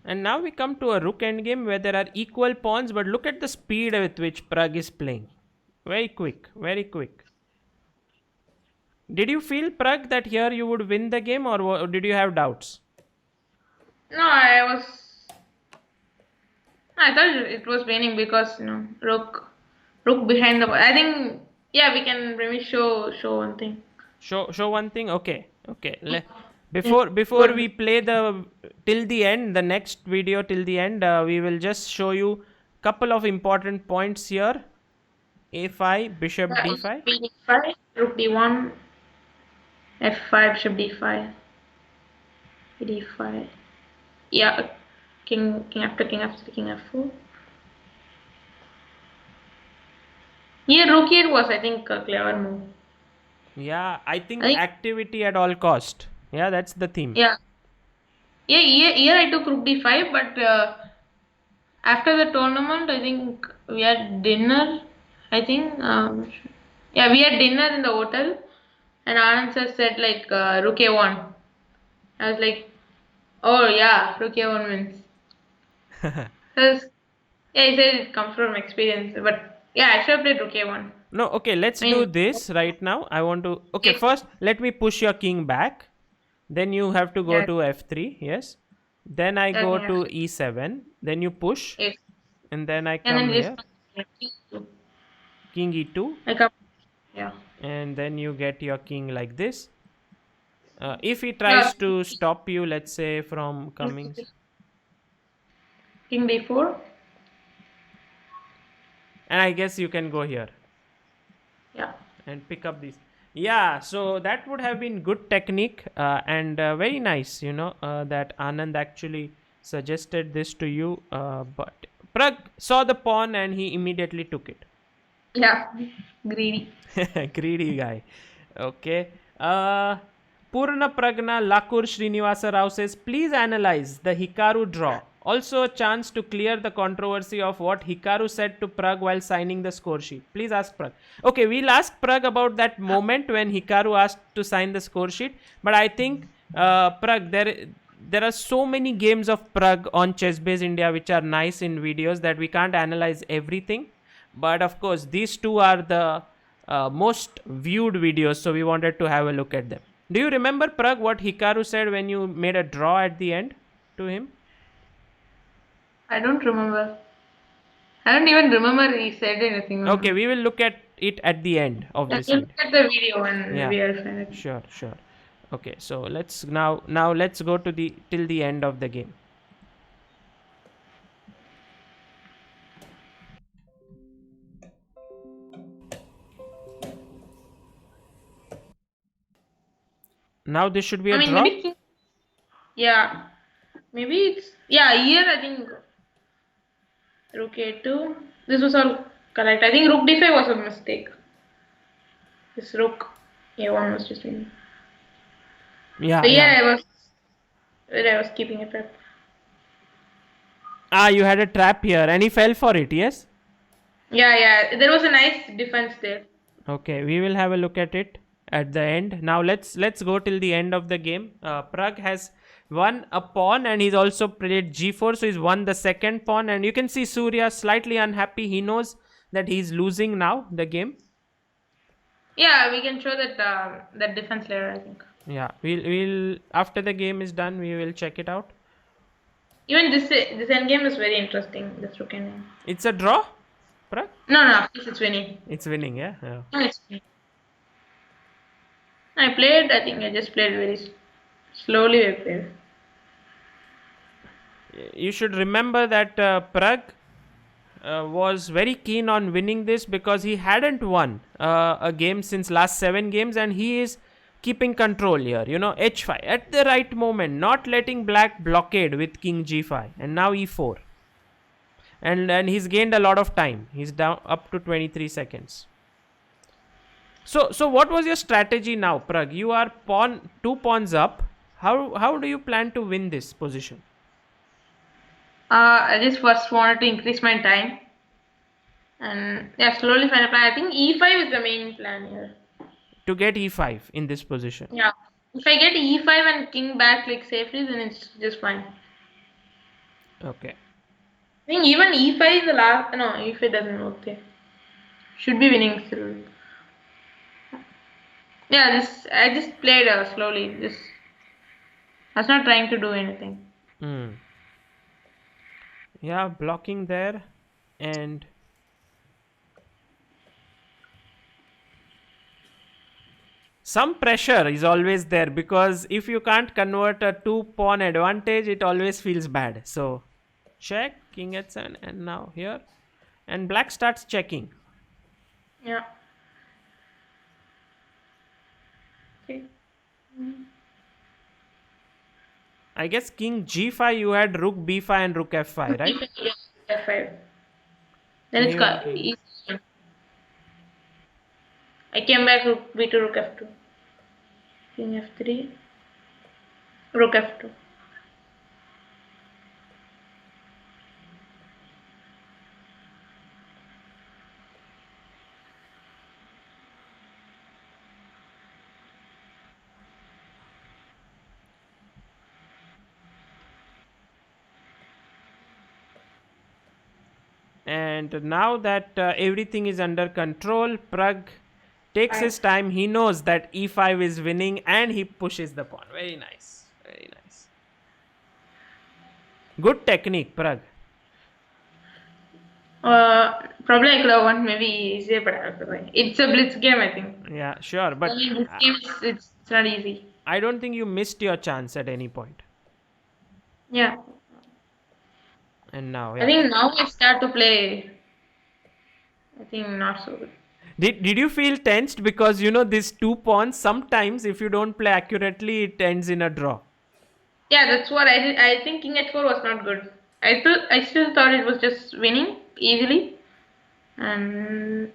And now we come to a rook endgame where there are equal pawns, but look at the speed with which Pragg is playing. Very quick, very quick. Did you feel, Pragg, that here you would win the game, or did you have doubts? No, I was. I thought it was winning because rook behind the. I think yeah, we can maybe show one thing. Show one thing. Okay. Yeah, Before good. we play the till the end, the next video till the end, we will just show you couple of important points here. A5, bishop Yeah, d5. b5, rook d1, f5, bishop d5, d5. Yeah, king f4. Here rook here was I think a clever move. Yeah, I I think think activity at all cost. Yeah, that's the theme. yeah. Yeah, here I took rook d5, but after the tournament, I think we had dinner. I think, yeah, we had dinner in the hotel, and Anand sir said like rook a1. I was like, oh yeah, rook a1 wins. Cause yeah, he said it comes from experience, but yeah, I should have played rook a1. No, okay, let's I do mean, this right now. I want to. Okay, yes, first, let me push your king back. Then you have to go yes, to f3. Yes. Then I yeah, go yeah, to e7. Then you push. yes, And then I and then come this here. one, King e2. I come, yeah, And then you get your king like this. If he yeah, tries to stop you, let's say from coming, king d4, and I guess you can go here yeah, and pick up these. Yeah, so that would have been good technique and very nice, that Anand actually suggested this to you. But Pragg saw the pawn and he immediately took it. yeah, greedy. Greedy guy. Okay. Purna Pragna Lakur Srinivasa Rao says, please analyze the Hikaru draw. Also, a chance to clear the controversy of what Hikaru said to Pragg while signing the score sheet. Please ask Pragg. Okay, we'll ask Pragg about that moment when Hikaru asked to sign the score sheet. But I think, Pragg, there are so many games of Pragg on ChessBase India which are nice in videos that we can't analyze everything. But of course, these two are the most viewed videos, so we wanted to have a look at them. Do you remember, Pragg, what Hikaru said when you made a draw at the end to him? I don't remember. I don't even remember he said anything. Okay, we will look at it at the end of Let this me look video. at the video and Yeah, verify it. sure, sure. Okay, so let's now let's go to the till the end of the game. Now this should be I a mean, draw. yeah, maybe it's here. I think rook a2. This was all correct. I think rook d5 was a mistake. This rook a1 was just winning. So Yeah, yeah. yeah, I was keeping it up. Ah, you had a trap here, and he fell for it. Yes. Yeah. There was a nice defense there. Okay, we will have a look at it at the end. Now let's go till the end of the game. Pragg has won a pawn and he's also played g4, so he's won the second pawn. And you can see Surya slightly unhappy. He knows that he's losing now the game. Yeah, we can show that that defense layer. I think. Yeah, we'll after the game is done, we will check it out. Even this endgame is very interesting. This rook and It's a draw, Pragg. no, of course it's winning. It's winning, yeah. Yeah. No, it's winning. I played. I think I just played very slowly. I played. You should remember that Pragg was very keen on winning this because he hadn't won a game since last 7 games, and he is keeping control here. H5 at the right moment, not letting black blockade with king g5, and now e4, and he's gained a lot of time. He's down up to 23 seconds. So what was your strategy now, Pragg? You are 2 pawns up. How do you plan to win this position? I just first wanted to increase my time, and yeah, slowly find a plan. I think e5 is the main plan here. To get e5 in this position. Yeah, if I get e5 and king back like safely, then it's just fine. Okay. I think even e5 is the last. No, e5 doesn't work there. Should be winning still. Yeah, I just played slowly. I was not trying to do anything. Yeah, blocking there, and some pressure is always there because if you can't convert a 2 pawn advantage, it always feels bad. So check, king h7, and now here, and black starts checking. Yeah. Okay. I guess king g5, you had rook b5 and rook f5, right? F5. Then it's You got gained. easy. I came back rook b2, rook f2. King f3. Rook f2. And now that everything is under control, Pragg takes his time. He knows that e5 is winning and he pushes the pawn. Very nice. Very nice. Good technique, Pragg. Probably I could have won maybe easier, but it's a blitz game, I think. Yeah, sure. But I mean, this game it's not easy. I don't think you missed your chance at any point. Yeah. And now, I think now I start to play. I think not so good. Did you feel tensed because these 2 pawns, sometimes if you don't play accurately, it ends in a draw? Yeah, that's what I did. I think king h4 was not good. I still thought it was just winning easily, and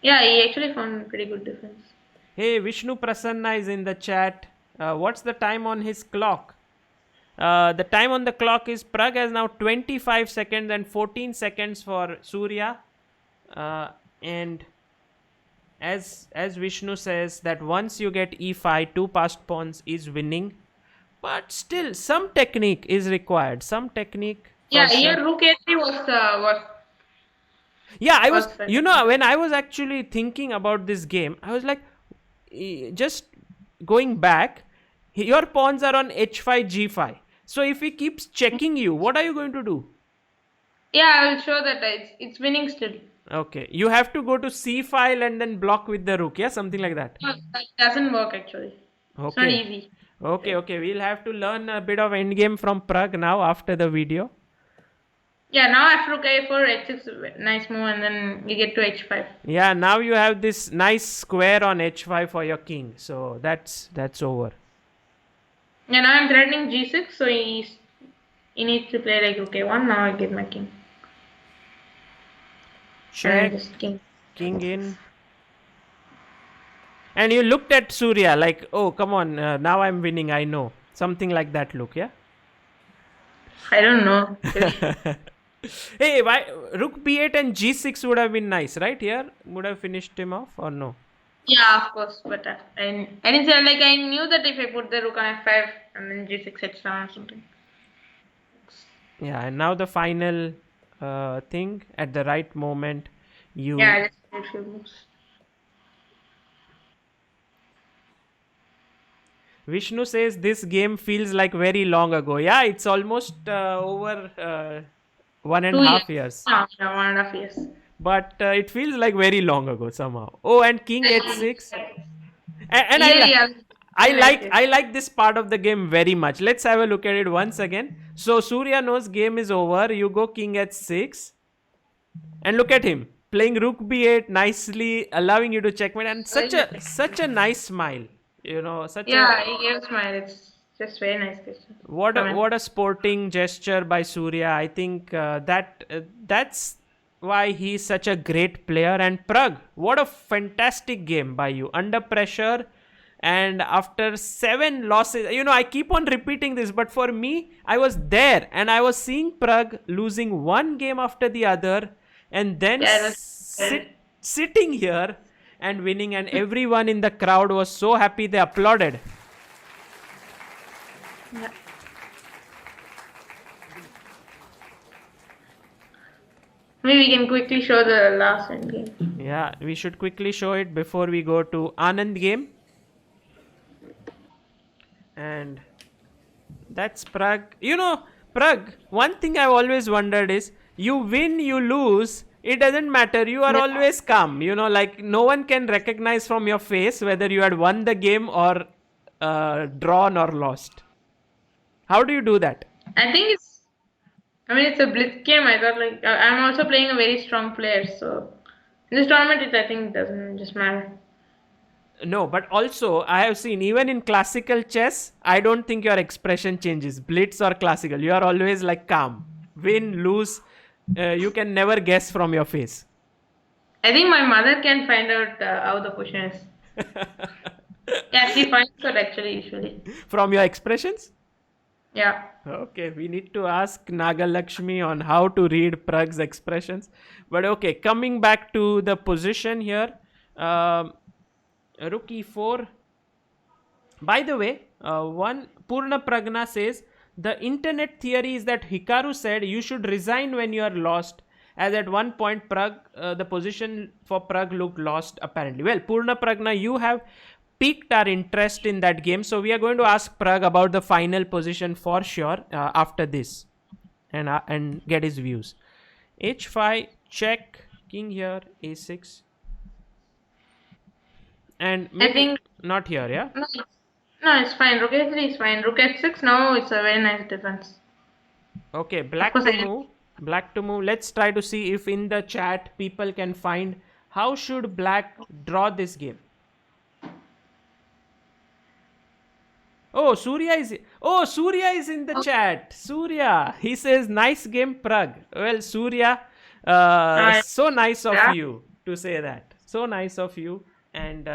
yeah, he actually found pretty good defense. Hey, Vishnu Prasanna is in the chat. What's the time on his clock? The time on the clock is Pragg has now 25 seconds and 14 seconds for Surya. And as Vishnu says that once you get e5, 2 passed pawns is winning. But still, some technique is required. Some technique. Yeah, here rook a3 was. Yeah, I was. When I was actually thinking about this game, I was like, just going back. Your pawns are on h5, g5. So if he keeps checking you, what are you going to do? Yeah, I will show that it's winning still. Okay, you have to go to C file and then block with the rook, yeah, something like that. No, that doesn't work actually. It's not Okay, easy. okay. We'll have to learn a bit of endgame from Pragg now after the video. Yeah, now after rook a4, h6, nice move, and then you get to h5. Yeah, now you have this nice square on h5 for your king, so that's over. Yeah, now I'm threatening g6, so he needs to play like rook a1. Now I get my king, and then Check, just king. king in. And you looked at Surya like, oh, come on, now I'm winning, I know. Something like that look, yeah? I don't know. Hey, why rook b8 and g6 would have been nice, right? Here would have finished him off or no? Yeah, of course, but I didn't say like I knew that if I put the rook on f5 and then g6 h7 or something. Yeah, and now the final thing at the right moment, Yeah, you I just did few moves. Vishnu says this game feels like very long ago. Yeah, it's almost over 1.5 2 years. years, No, no, 1.5 years. but it feels like very long ago somehow. Oh, and king h6, and Yeah, yeah, I very nice like game. I like this part of the game very much. Let's have a look at it once again. So Surya knows game is over. You go king h6, and look at him playing rook b8 nicely, allowing you to checkmate, and such a nice smile. You know, such a Yeah, he gave a smile. It's just very nice question from him. what a sporting gesture by Surya. I think that's why he's such a great player. And Pragg, what a fantastic game by you under pressure. And after 7 losses, I keep on repeating this, but for me, I was there and I was seeing Pragg losing one game after the other, and then Yeah, it was sitting here and winning, and everyone in the crowd was so happy, they applauded. yeah. Maybe we can quickly show the last end game. Yeah, we should quickly show it before we go to Anand game. And that's Pragg. Pragg, one thing I've always wondered is you win, you lose, it doesn't matter. You are Yeah. always calm. Like no one can recognize from your face whether you had won the game or drawn or lost. How do you do that? I think it's a blitz game. I thought like I'm also playing a very strong player, so in this tournament, I think doesn't just matter. No, but also I have seen even in classical chess, I don't think your expression changes. Blitz or classical, you are always like calm. Win, lose, you can never guess from your face. I think my mother can find out how the question is. Yeah, she finds out actually usually. From your expressions? Yeah. Okay, we need to ask Nagalakshmi on how to read Pragg's expressions. But okay, coming back to the position here, rook e4. By the way, one Purna Pragna says the internet theory is that Hikaru said you should resign when you are lost. As at one point, Pragg, the position for Pragg looked lost apparently. Well, Purna Pragna, you have piqued our interest in that game, so we are going to ask Pragg about the final position for sure after this, and get his views. H5 check, king here, a6, and I maybe think not here, yeah. no, it's fine. Rook a3 is fine. Rook f6 now it's a very nice defense. Okay, Of course, black to move. Let's try to see if in the chat people can find how should black draw this game. Surya is in the chat. Surya, he says nice game, Pragg. Well, Surya, so nice of yeah. you to say that. So nice of you. And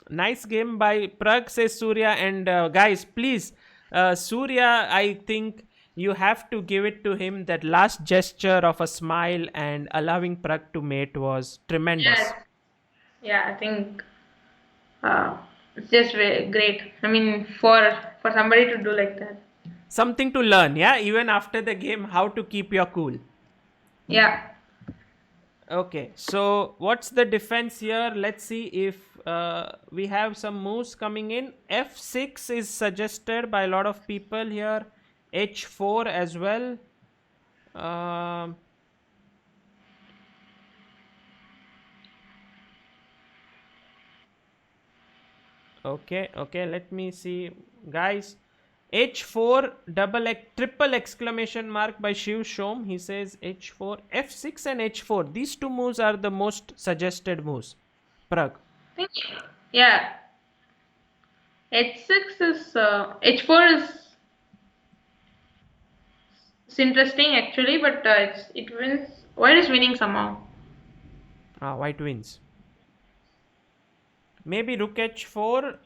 nice game by Pragg, says Surya. And guys, please, Surya, I think you have to give it to him. That last gesture of a smile and allowing Pragg to mate was tremendous. Yes. Yeah, I think it's just very great. I mean, for somebody to do like that. Something to learn, yeah, even after the game, how to keep your cool. Yeah. Okay, so what's the defense here? Let's see if we have some moves coming in. F6 is suggested by a lot of people here. H4 as well. Okay, let me see. Guys, H4 triple exclamation mark by Shiv Shom. He says H4, F6 and H4. These two moves are the most suggested moves. Pragg. Think, yeah, H6 is H4 is interesting actually, but it wins. White is winning somehow. White wins. Maybe Rook H4.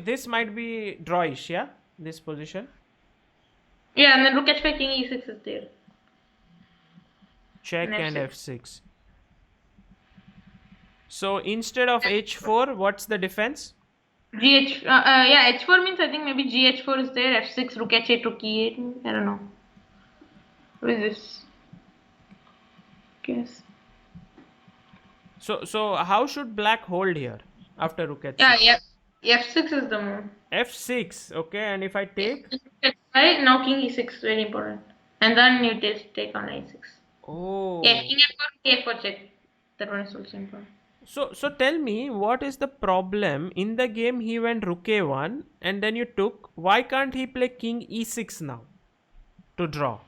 This might be drawish, yeah? This position. Yeah, and then Rook H5 King E6 is there. And Check and F6. F6. So instead of H4, what's the defense? GH. Yeah, H4 means I think maybe GH4 is there. F6 Rook H8 Rook E8. I don't know. What is this? Guess. So how should black hold here after Rook Yeah, H6? yeah. F6 is the move. F6, okay, and if I take. Right now King E6 very important. And then you take on A6. Yeah, Oh. King F4, K4 check. That one is also important. So tell me, what is the problem? In the game he went Rook A1 and then you took. Why can't he play King E6 now to draw?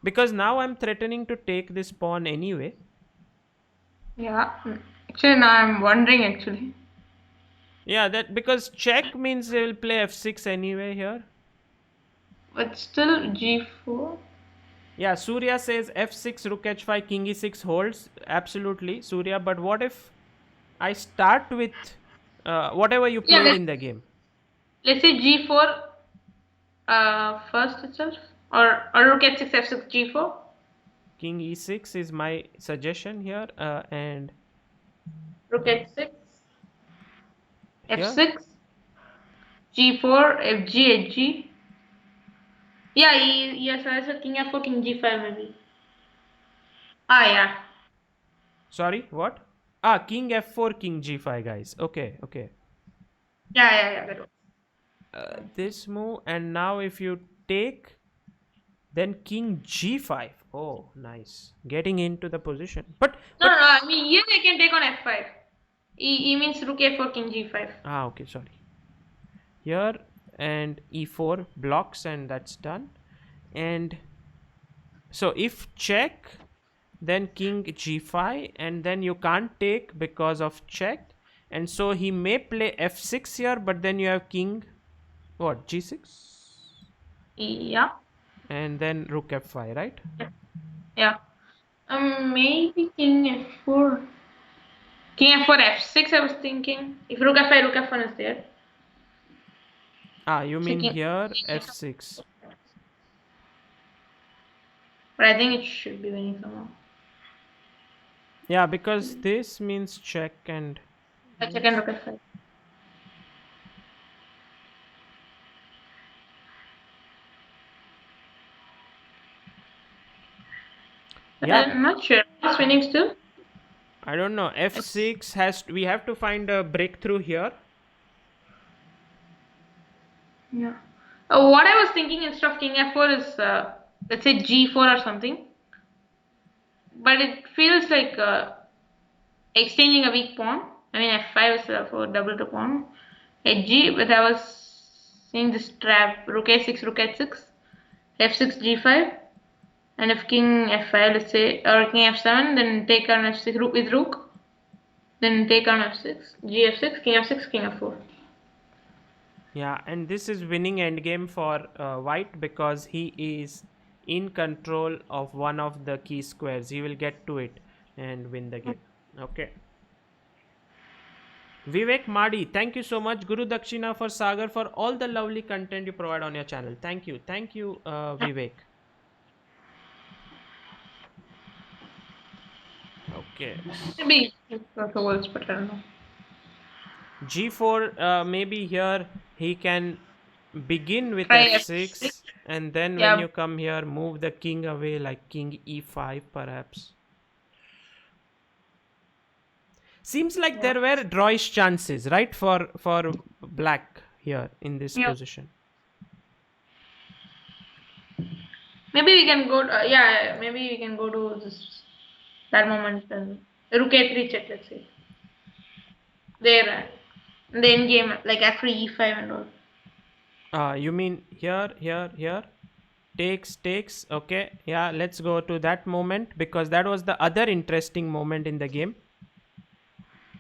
Because now I'm threatening to take this pawn anyway. Yeah. Actually, now I'm wondering actually. Yeah, that because check means they will play F6 anyway here. But still G4. Yeah, Surya says F6, Rook H5, King E6 holds. Absolutely, Surya. But what if I start with whatever you Yeah, played in the game? let's say G4 first itself. Or Rook H6 F6 G4. King E6 is my suggestion here. And Rook H6 here, F6 G4 FG HG. Yeah, yes, I said King F4 King G5 maybe. Ah, yeah. sorry, what? King F4, King G5, guys. Okay. Yeah, that This move, and now if you take, then King G5. Oh, nice. Getting into the position. No, I mean, here I can take on F5. E means Rook F4 King G5. Okay, sorry. Here and E4 blocks, and that's done. And so if check, then King G5, and then you can't take because of check. And so he may play F6 here, but then you have King, what, G6? Yeah. And then Rook F5, right? Yeah. Maybe King F4. King F4 F6 I was thinking. If Rook F5, Rook F1 is there. You So mean King. here F6. But I think it should be winning somehow. Yeah, because this means check and I check and Rook F5. yeah, I'm not sure. It's winning still. I don't know. It's, F6 we have to find a breakthrough here. yeah. What I was thinking instead of King F4 is let's say G4 or something. But it feels like exchanging a weak pawn. I mean F5 is for double the pawn. G, but I was seeing this trap. Rook A6, Rook H6, F6, G5. And if King F5, let's say, or King F7, then take on F6 rook with Rook. Then take on F6, G F6, King F6, King F4. Yeah, and this is winning endgame for white because he is in control of one of the key squares. He will get to it and win the game. Okay. Vivek Madi, thank you so much. Guru Dakshina for Sagar for all the lovely content you provide on your channel. Thank you. Thank you, Vivek. Okay. Maybe not worse, but I don't know. G4, maybe here he can begin with Try F6. F6 and then when Yeah, you come here, move the king away like King E5 perhaps. Seems like yeah. there were drawish chances, right, for black here in this Yeah. position. Maybe we can go. Yeah, maybe we can go to this that moment. Rook A3 check. Let's say there. in the end game, like after e5 and all. You mean here? Takes. Okay, yeah, let's go to that moment because that was the other interesting moment in the game.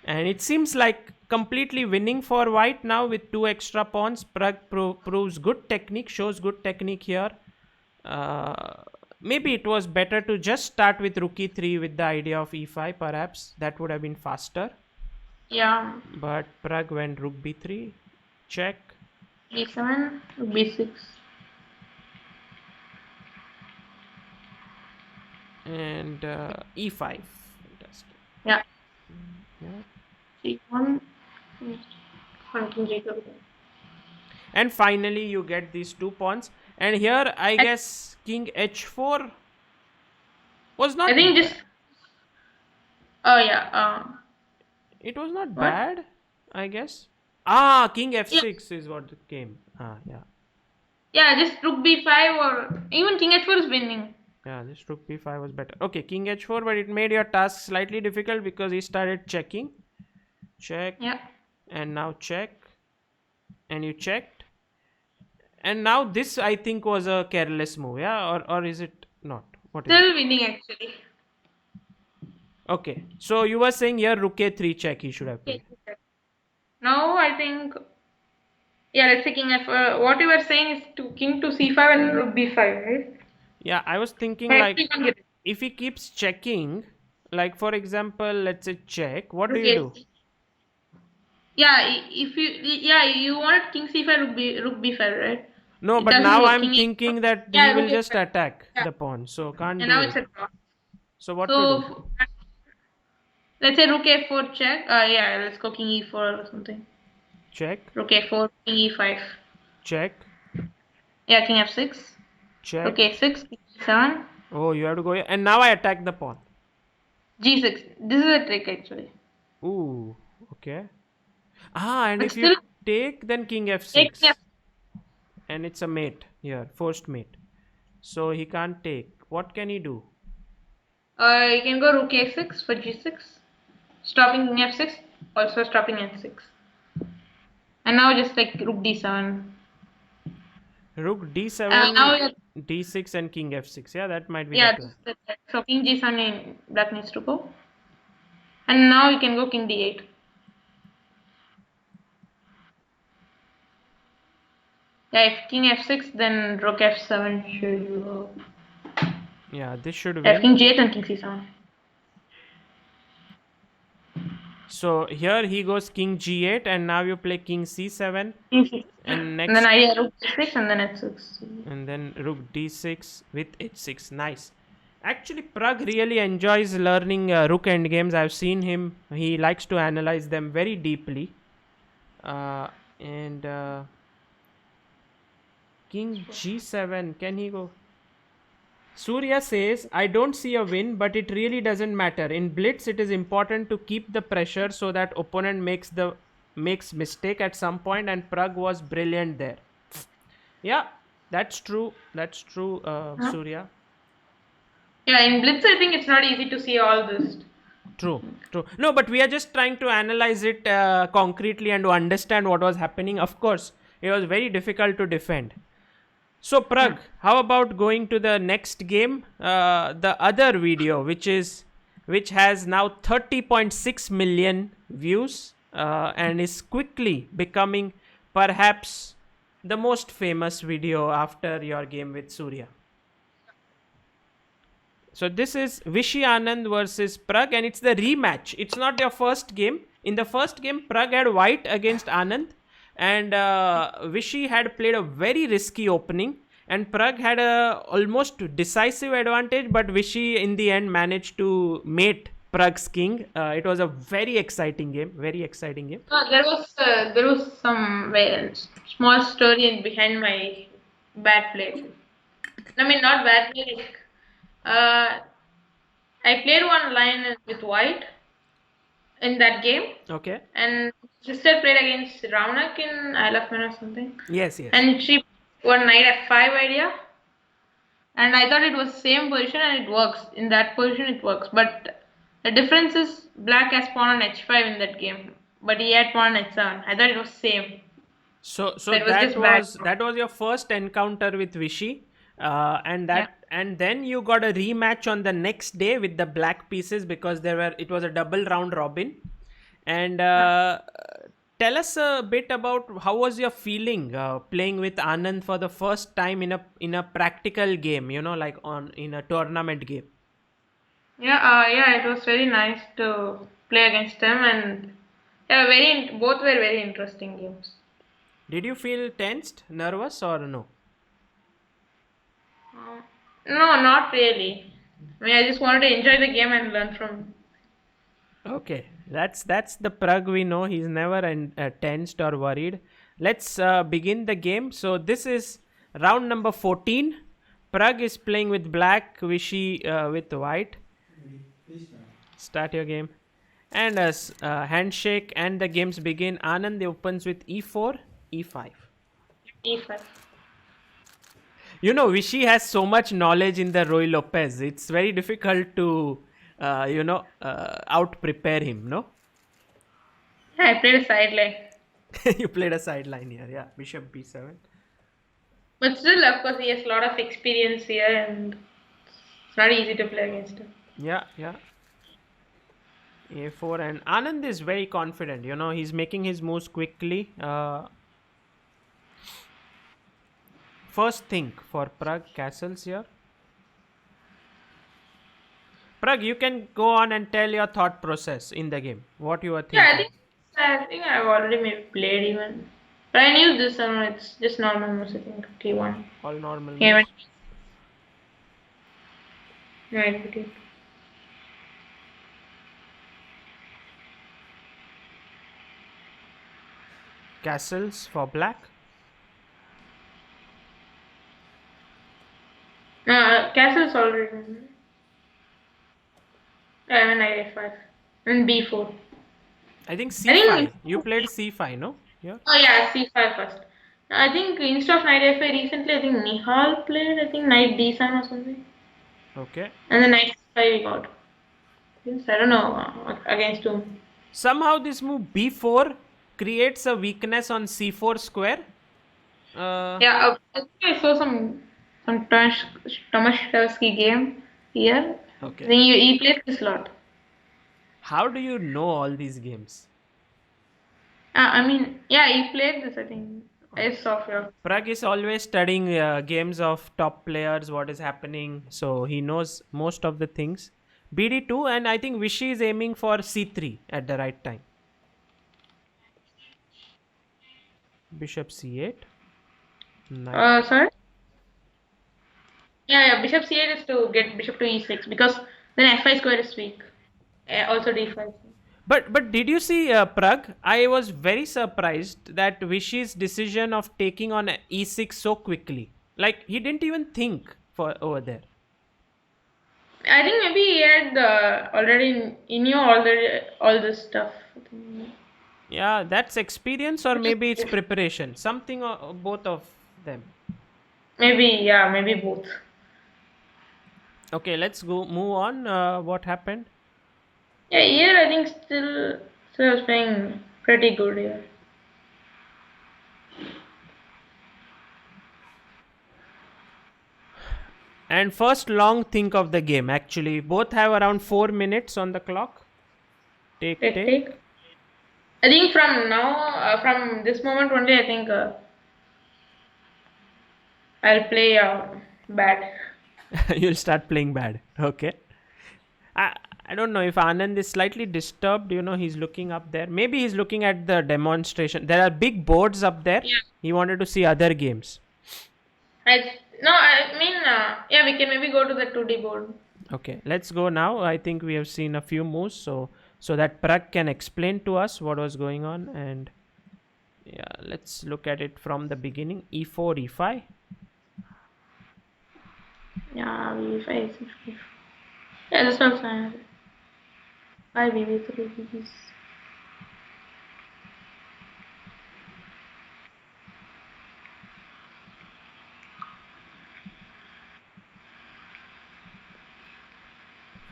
And it seems like completely winning for white now with two extra pawns. Pragg proves good technique, shows good technique here. Uh, Maybe it was better to just start with rook e3 with the idea of e5, perhaps. That would have been faster. Yeah, But Pragg went rook b3, check, b7, b6. and e5. Fantastic. Yeah, Yeah. c1. Hunting Jacob. And finally, you get these two pawns. And here, I guess king h4 was I not. think just. Oh yeah. It was not What? bad, I guess. Ah, king Yeah. f6 is what came. Ah, yeah. Yeah, just rook b5 or even king h4 is winning. Yeah, this rook b5 was better. Okay, king h4, but it made your task slightly difficult because he started checking. Check, Yeah. and now check, and you checked. And now this, I think, was a careless move, yeah? Or is it not? What is it? Still winning actually. Okay, so you were saying here rook a3 check he should have Okay. played. Now I think. Yeah, let's say king f. What you were saying is to king to c5 and rook b5, right? Yeah, I was thinking But like actually can't get it. if he keeps checking, like for example, let's say check, what do Rook you do? a. Yeah, if you you wanted king c5 rook b5, right? No, It but doesn't now work. I'm King e4. thinking that he Yeah, will rook just a5. attack Yeah, the pawn, so can't and do now it's it. a draw. So what to do? So let's say rook a4 check. Yeah, let's go king e4 or something. Check, Rook a4, king e5. check, Yeah, king f6. Rook check. a6, king e7, Oh, you have to go here. And now I attack the pawn. g6. This is a trick actually. Ooh, okay. Ah, and But if you still, take, then king take king f6. And it's a mate here, forced mate. So he can't take. What can he do? you can go rook a6 for g6, stopping king f6, also stopping f6. And now just like rook d7. Rook Now d7, d6, and king f6. Yeah, that might be the yeah, plan. so king g7 black needs to go. And now you can go king d8. Yeah, if king f6, then rook f7 should go. Yeah, this should Yeah, win. king g8 and king c7. So here he goes king g8, and now you play king c7, King c6. and And then next, I rook d6 and then f6. and then rook d6 with h6. Nice. Actually, Pragg really enjoys learning rook endgames. I've seen him; he likes to analyze them very deeply. Uh, and king g7, can he go? Surya says, I don't see a win, but it really doesn't matter. In blitz, it is important to keep the pressure so that opponent makes mistake at some point, and Pragg was brilliant there. Yeah, that's true. That's true, Huh? Surya. Yeah, in Blitz, I think it's not easy to see all this. True, true. No, but we are just trying to analyze it concretely and to understand what was happening. Of course, it was very difficult to defend. So, Yeah. Pragg, how about going to the next game? The other video, which has now 30.6 million views and is quickly becoming perhaps the most famous video after your game with Surya. So this is Vishy Anand versus Pragg, and it's the rematch. It's not your first game. In the first game, Pragg had white against Anand, and Vishy had played a very risky opening, and Pragg had a almost decisive advantage, but Vishy in the end managed to mate Pragg's king. It was a very exciting game. Very exciting game. There was some small story behind my bad play. I mean, not bad play. Like, uh, I played one line with white in that game, Okay. and sister played against Raunak in Isle of Man or something, Yes. Yes. and she one knight f5 idea, and I thought it was same position and it works. In that position, it works, but the difference is black has pawn on h5 in that game, but he had won its own. I thought it was same. So So it was that just bad. was that was your first encounter with Vishy, Yeah. and then you got a rematch on the next day with the black pieces because it was a double round robin, and Yeah. tell us a bit about how was your feeling playing with Anand for the first time in a practical game, like on in a tournament game. Yeah, yeah, it was very nice to play against them, and yeah, both were very interesting games. Did you feel tensed, nervous, or no? Uh, no, not really. I mean, I just wanted to enjoy the game and learn from. Okay, that's the Pragg we know. He's never tensed or worried. Let's begin the game. So this is round number 14. Pragg is playing with black, Vishy with white. Start your game. And as handshake and the games begin, Anand opens with e4, e5. E5. Vishy has so much knowledge in the Roy Lopez. It's very difficult to, out prepare him, no? Yeah, I played a sideline, You played a sideline here, yeah. Bishop b7. but still, of course, he has a lot of experience here, and it's not easy to play against him. Yeah, yeah. A4 and Anand is very confident. He's making his moves quickly. First think for Pragg castles here. Pragg, you can go on and tell your thought process in the game. What you are Yeah, thinking. I think I've already maybe played even, but I knew this one. It's just normal moves. I think K1. All normal K1. moves. Right. Castles for black. Castle's already. I mean, knight a5 and b4. I think I think. c5. You played c5, no? Yeah. Oh yeah, c5 first. I think instead of knight a5 recently, I think Nihal played. I think knight d7 or something, Okay. and then knight c5 we got. Yes, I don't know against whom. Somehow this move b4 creates a weakness on c4 square. Uh, Yeah, I think I saw some Tomaszewski game here. I okay. think he plays this lot. How do you know all these games? I mean, yeah, he played this. I think I saw here. Pragg is always studying games of top players, what is happening, so he knows most of the things. BD2, and I think Vishy is aiming for C3 at the right time. Bishop C8, knight. Sorry. Yeah, yeah. Bishop c8 is to get bishop to e6 because then f5 square is weak. Also d5. But did you see Pragg? I was very surprised that Vishy's decision of taking on E6 so quickly. Like he didn't even think for over there. I think maybe he had already he knew all this stuff. Yeah, that's experience or maybe it's preparation. Something or both of them. Maybe yeah, maybe both. Okay, let's go move on. What happened? Yeah, here I think still was playing pretty good here. And first long think of the game actually. Both have around 4 minutes on the clock. Take Take take. take. I think from now, from this moment only, I think I'll play bad. You'll start playing bad. Okay. I I don't know if Anand is slightly disturbed, he's looking up there. Maybe he's looking at the demonstration. There are big boards up there. Yeah. He wanted to see other games. I mean, yeah, we can maybe go to the 2D board. Okay, let's go now. I think we have seen a few moves, so that Pragg can explain to us what was going on. And yeah, let's look at it from the beginning. E4, E5. Yeah, V5, 6, yeah, that's not fine. 5 VV3 VVs.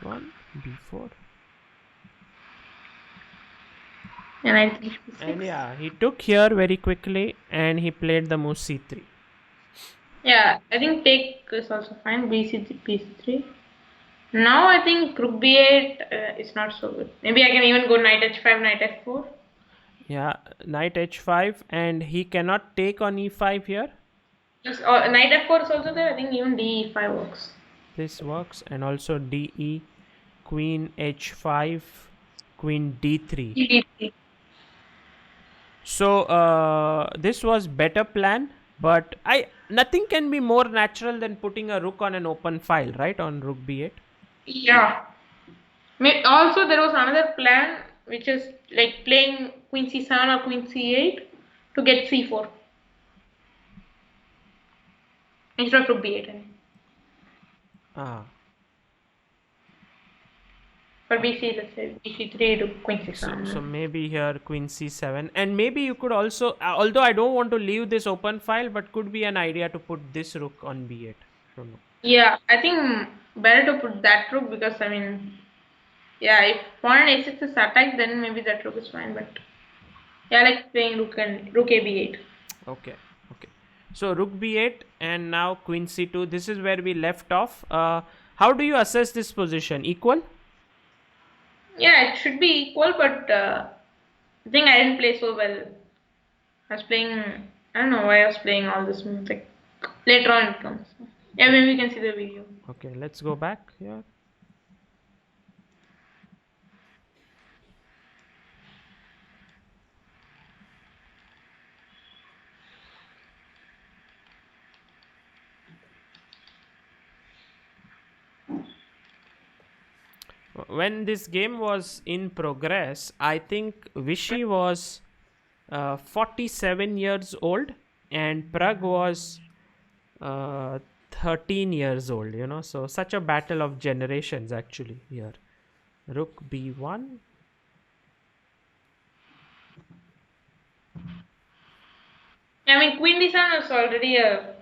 F1, B4. And knight And b6. yeah, he took here very quickly and he played the move c3. Yeah, I think take is also fine. B3. Now I think rook b8 is not so good. Maybe I can even go knight h5, knight f4. Yeah, knight h5 and he cannot take on e5 here. Yes, knight f4 is also there. I think even d5 works. This works, and also de, queen h5, queen d3. d3. So this was better plan, but I nothing can be more natural than putting a rook on an open file, right? On rook b8. Yeah. Also, there was another plan which is like playing queen c7 or queen c8 to get c4 instead of rook b8. I mean. Ah, For bc, let's say bc3 to queen so c7. maybe here queen c7, and maybe you could also, although I don't want to leave this open file, but could be an idea to put this rook on b8. I don't know. Yeah, I think better to put that rook because I mean, yeah, if pawn a6 is attacked, then maybe that rook is fine. But yeah, I like playing rook a b8. Okay, okay. So rook b8 and now queen c2. This is where we left off. How do you assess this position? Equal? Yeah, it should be equal, but I think I didn't play so well. I was playing. I don't know why I was playing all this music. Later on it comes. Yeah, maybe we can see the video. Okay, let's go back here. When this game was in progress, I think Vichy was 47 years old and Pragg was 13 years old, so such a battle of generations actually here. Rook b1. I mean, Queen D7 was already a.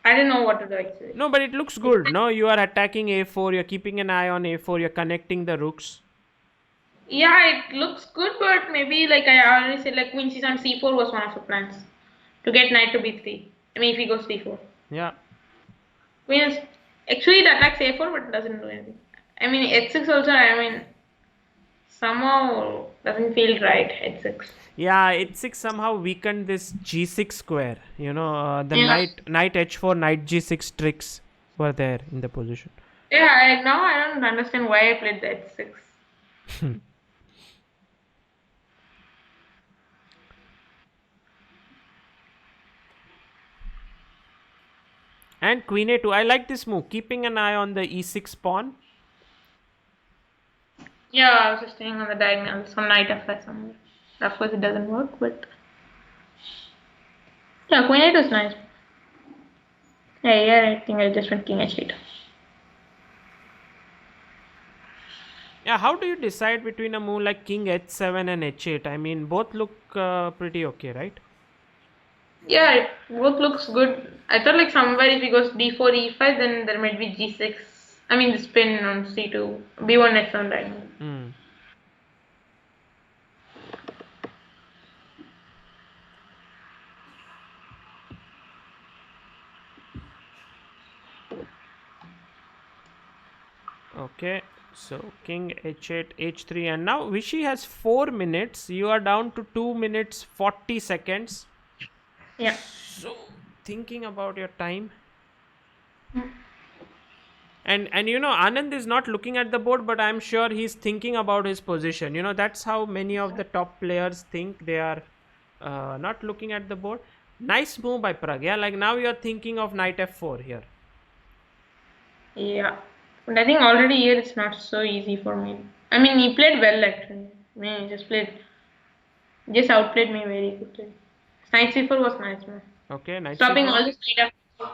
I didn't know what to do actually. No, but it looks good. No, you are attacking a4, you're keeping an eye on a4, you're connecting the rooks. Yeah, it looks good, but maybe like I already said, like Queen C7 C4 was one of the plans to get knight to B3. I mean, if he goes D4, Yeah. Queen is actually it attacks A4, but it doesn't do anything. I mean, H6 also. I mean, somehow doesn't feel right. H6. Yeah, h6 somehow weakened this g6 square. The Yeah. knight h4, knight g6 tricks were there in the position. Yeah. Now I don't understand why I played the H6. And queen a2. I like this move, keeping an eye on the e6 pawn. Yeah, I was just staying on the diagonal, some knight F5 somewhere. Of course, it doesn't work, but yeah, Queen 8 was nice. Yeah, I think I just went King H8. Yeah, how do you decide between a move like king h7 and h8? I mean, both look pretty okay, right? Yeah, it both looks good. I thought like somewhere if he goes D4, E5, then there might be G6. I mean, the spin on C2, B1 next on diagonal. Hmm. Okay, so king h8, h3, and now Vichy has 4 minutes. You are down to 2 minutes 40 seconds. Yeah. So, thinking about your time. And Anand is not looking at the board, but I'm sure he's thinking about his position. That's how many of the top players think. They are not looking at the board. Nice move by Pragg. Yeah, like now you're thinking of knight f4 here. Yeah. But I think already here it's not so easy for me. I mean, he played well actually. I mean, just outplayed me very quickly. Knight C4 was nice, man. Okay, knight Stopping c4. all this knight F4.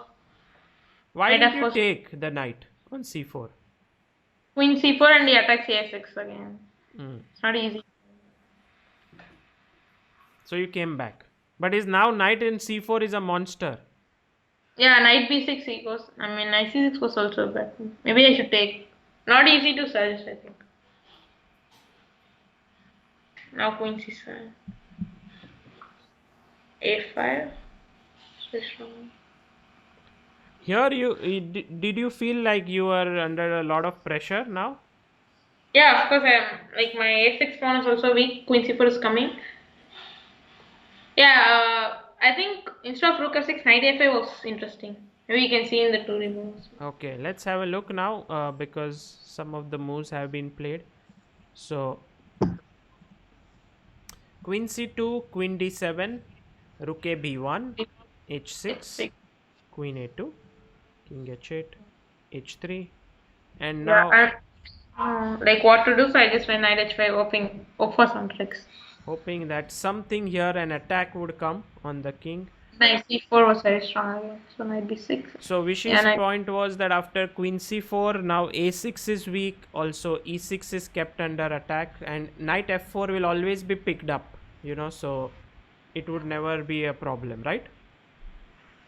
Why Knight did you F4. take the knight on c4? Queen C4 and he attacks A6 again. Mm. It's not easy. So you came back. But is now knight in c4 is a monster. Yeah, knight b6 equals. I mean, knight c6 was also bad. Maybe I should take. Not easy to suggest, I think. Now queen c7. a5. So strong. Here, did you feel like you were under a lot of pressure now? Yeah, of course I am. Like my a6 pawn is also weak. Queen c4 is coming. Yeah, I think instead of rook f6, knight a5 was interesting. Maybe you can see in the two removes. Okay, let's have a look now because some of the moves have been played. So, queen c2, queen d7, rook a b1, h6, h6. queen a2, king h8, h3, and Yeah, now like what to do? So I just went knight h5, hoping hope for some tricks. hoping that something here, an attack would come on the king. Knight c4 was very strong again. So knight b6. So Yeah, Vishy's knight. point was that after queen c4, now a6 is weak, also e6 is kept under attack, and knight f4 will always be picked up, so it would never be a problem, right?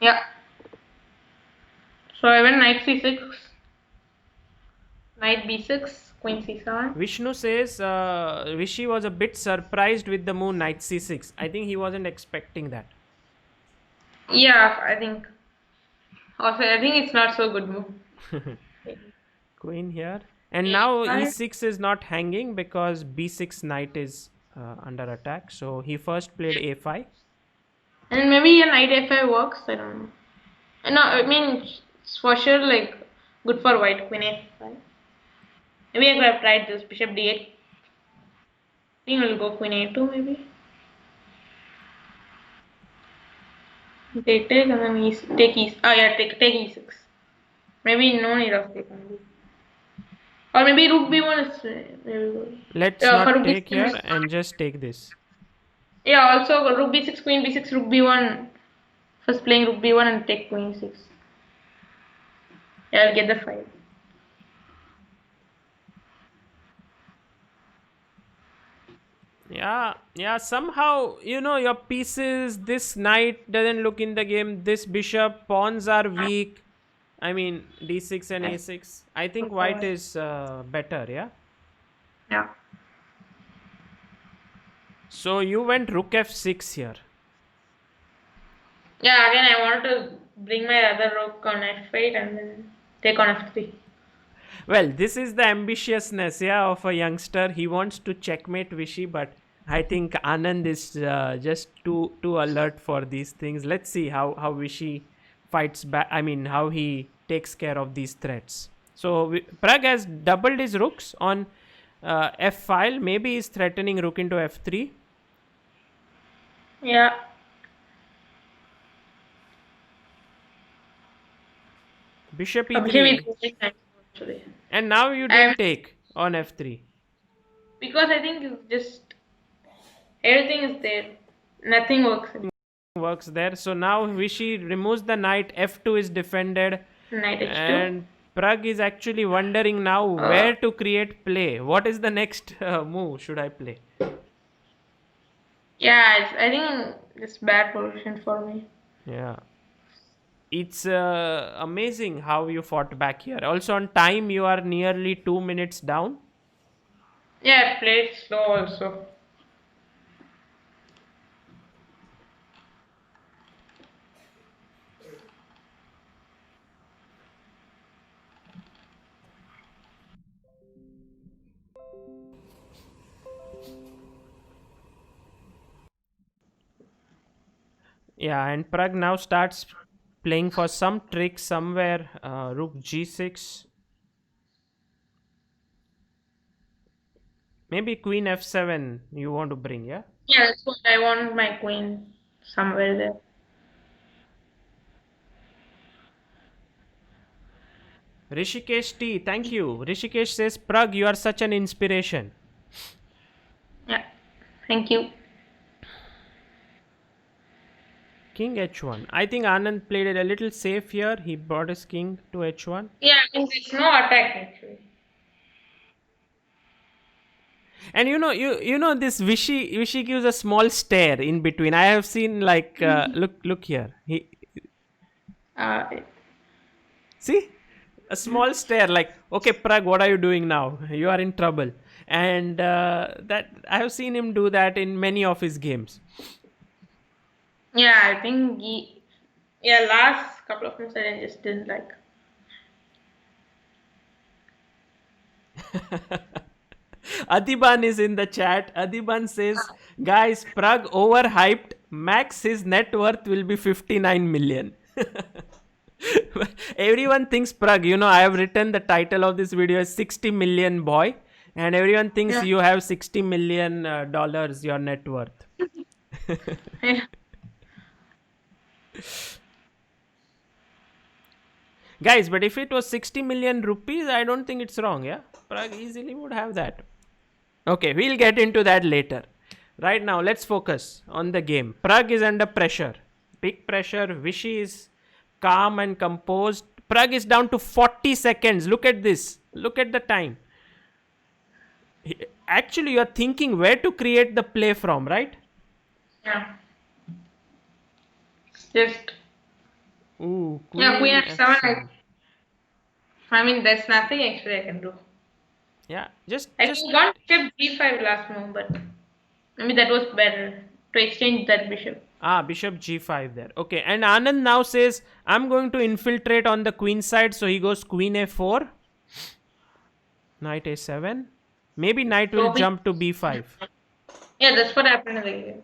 Yeah. So I went knight c6, knight b6, queen c7. Vishnu says Vishy was a bit surprised with the move knight c6. I think he wasn't expecting that. Yeah, I think. Also, I think it's not so good move. Queen here. And now a5. e6 is not hanging because b6 knight is under attack. So he first played a5. And maybe a knight a5 works. I don't know. No, I mean it's for sure like good for white. Queen a5. Maybe I could have tried this bishop d8. I think we'll go queen a2 maybe. Take and then take e. Oh yeah, take e6. Maybe no need of take only. Or maybe rook b1 is maybe good. Let's Yeah, for not rook take b6. here and just take this. Yeah, also rook b6, queen b6, rook b1. First playing rook b1 and take queen e6. Yeah, I'll get the 5. Yeah, somehow, your pieces, this knight doesn't look in the game, this bishop, pawns are weak. I mean, d6 and Yes. a6. I think Good for white white. is better, yeah? Yeah. So you went rook f6 here. Yeah, again I wanted to bring my other rook on f8 and then take on f3. Well, this is the ambitiousness, yeah, of a youngster. He wants to checkmate Vishy, but I think Anand is just too alert for these things. Let's see how Vishy fights back. I mean, how he takes care of these threats. So Pragg has doubled his rooks on f file. Maybe he's threatening rook into f3. Yeah. Bishop Bishop e3. is actually. And now you I didn't take on f3. because I think it's just everything is there. Nothing works in Works there. So now Vishy removes the knight. f2 is defended. knight h2. And Pragg is actually wondering now Uh, where to create play. What is the next move should I play? yeah, I think it's bad position for me. Yeah. It's amazing how you fought back here. Also, on time, you are nearly 2 minutes down. Yeah, I played slow also. Yeah, and Pragg now starts playing for some trick somewhere. Rook g6. Maybe queen f7 you want to bring, yeah? Yeah, that's what I want my queen somewhere there. Rishikesh T, thank you. Rishikesh says, Pragg, you are such an inspiration. Yeah, thank you. King h1. I think Anand played it a little safe here. He brought his king to h1. Yeah, I mean, there's no attack actually. And you know this Vishy gives a small stare in between. I have seen like look here. He Uh, see a small stare like, okay, Pragg, what are you doing now? You are in trouble. And that I have seen him do that in many of his games. Yeah, I think yeah, last couple of months I just didn't like. Adiban is in the chat. Adiban says, guys, Pragg overhyped. Max his net worth will be 59 million. Everyone thinks Pragg, I have written the title of this video as 60 million boy, and everyone thinks Yeah. you have 60 million dollars your net worth. Yeah. Guys, but if it was 60 million rupees, I don't think it's wrong, yeah? Pragg easily would have that. Okay, we'll get into that later. Right now, let's focus on the game. Pragg is under pressure. Big pressure. Vishy is calm and composed. Pragg is down to 40 seconds. Look at this. Look at the time. Actually, you're thinking where to create the play from, right? Yeah. Just Ooh, yeah, Queen Queen F7. F7. I mean, there's nothing actually I can do. Yeah, just I just could got bishop G5 last move, but maybe that was better to exchange that bishop. bishop g5 there. Okay, and Anand now says I'm going to infiltrate on the queen side, so he goes queen a4, knight a7. Maybe knight will So jump to b5. yeah, that's what happened in the game.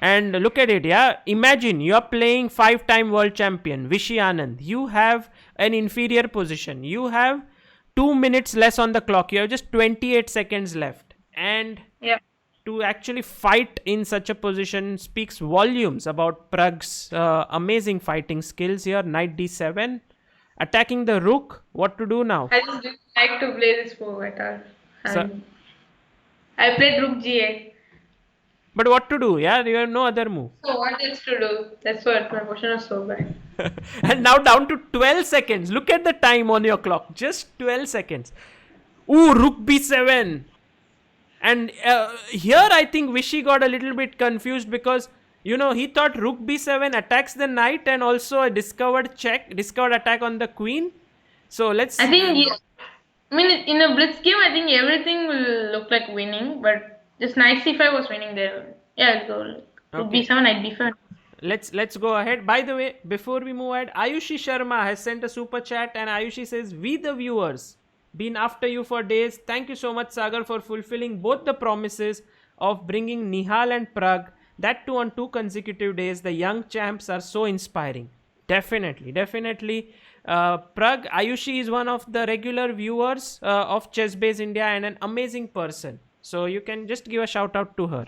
And look at it, yeah. Imagine you're playing 5-time world champion Vishy Anand. You have an inferior position. You have 2 minutes less on the clock. You have just 28 seconds left. And Yeah. to actually fight in such a position speaks volumes about Pragg's amazing fighting skills here. Knight d7. Attacking the rook. What to do now? I just didn't like to play this move at all. So, And I played Rook G8. but what to do? Yeah, you have no other move. So what else to do? That's what my position was so bad. And now down to 12 seconds. Look at the time on your clock. Just 12 seconds. Ooh, rook b7. And here I think Vishy got a little bit confused because, he thought rook b7 attacks the knight and also a discovered attack on the queen. So let's. I think yeah, I mean in a blitz game I think everything will look like winning, but just knight c5 was winning there. Yeah, I'll go like rook Okay. b7, knight b5. Let's go ahead. By the way, before we move ahead, Ayushi Sharma has sent a super chat, and Ayushi says, "We the viewers, been after you for days. Thank you so much, Sagar, for fulfilling both the promises of bringing Nihal and Pragg. That too on 2 consecutive days. The young champs are so inspiring. Definitely, definitely. Pragg, Ayushi is one of the regular viewers of Chessbase India and an amazing person. So you can just give a shout out to her.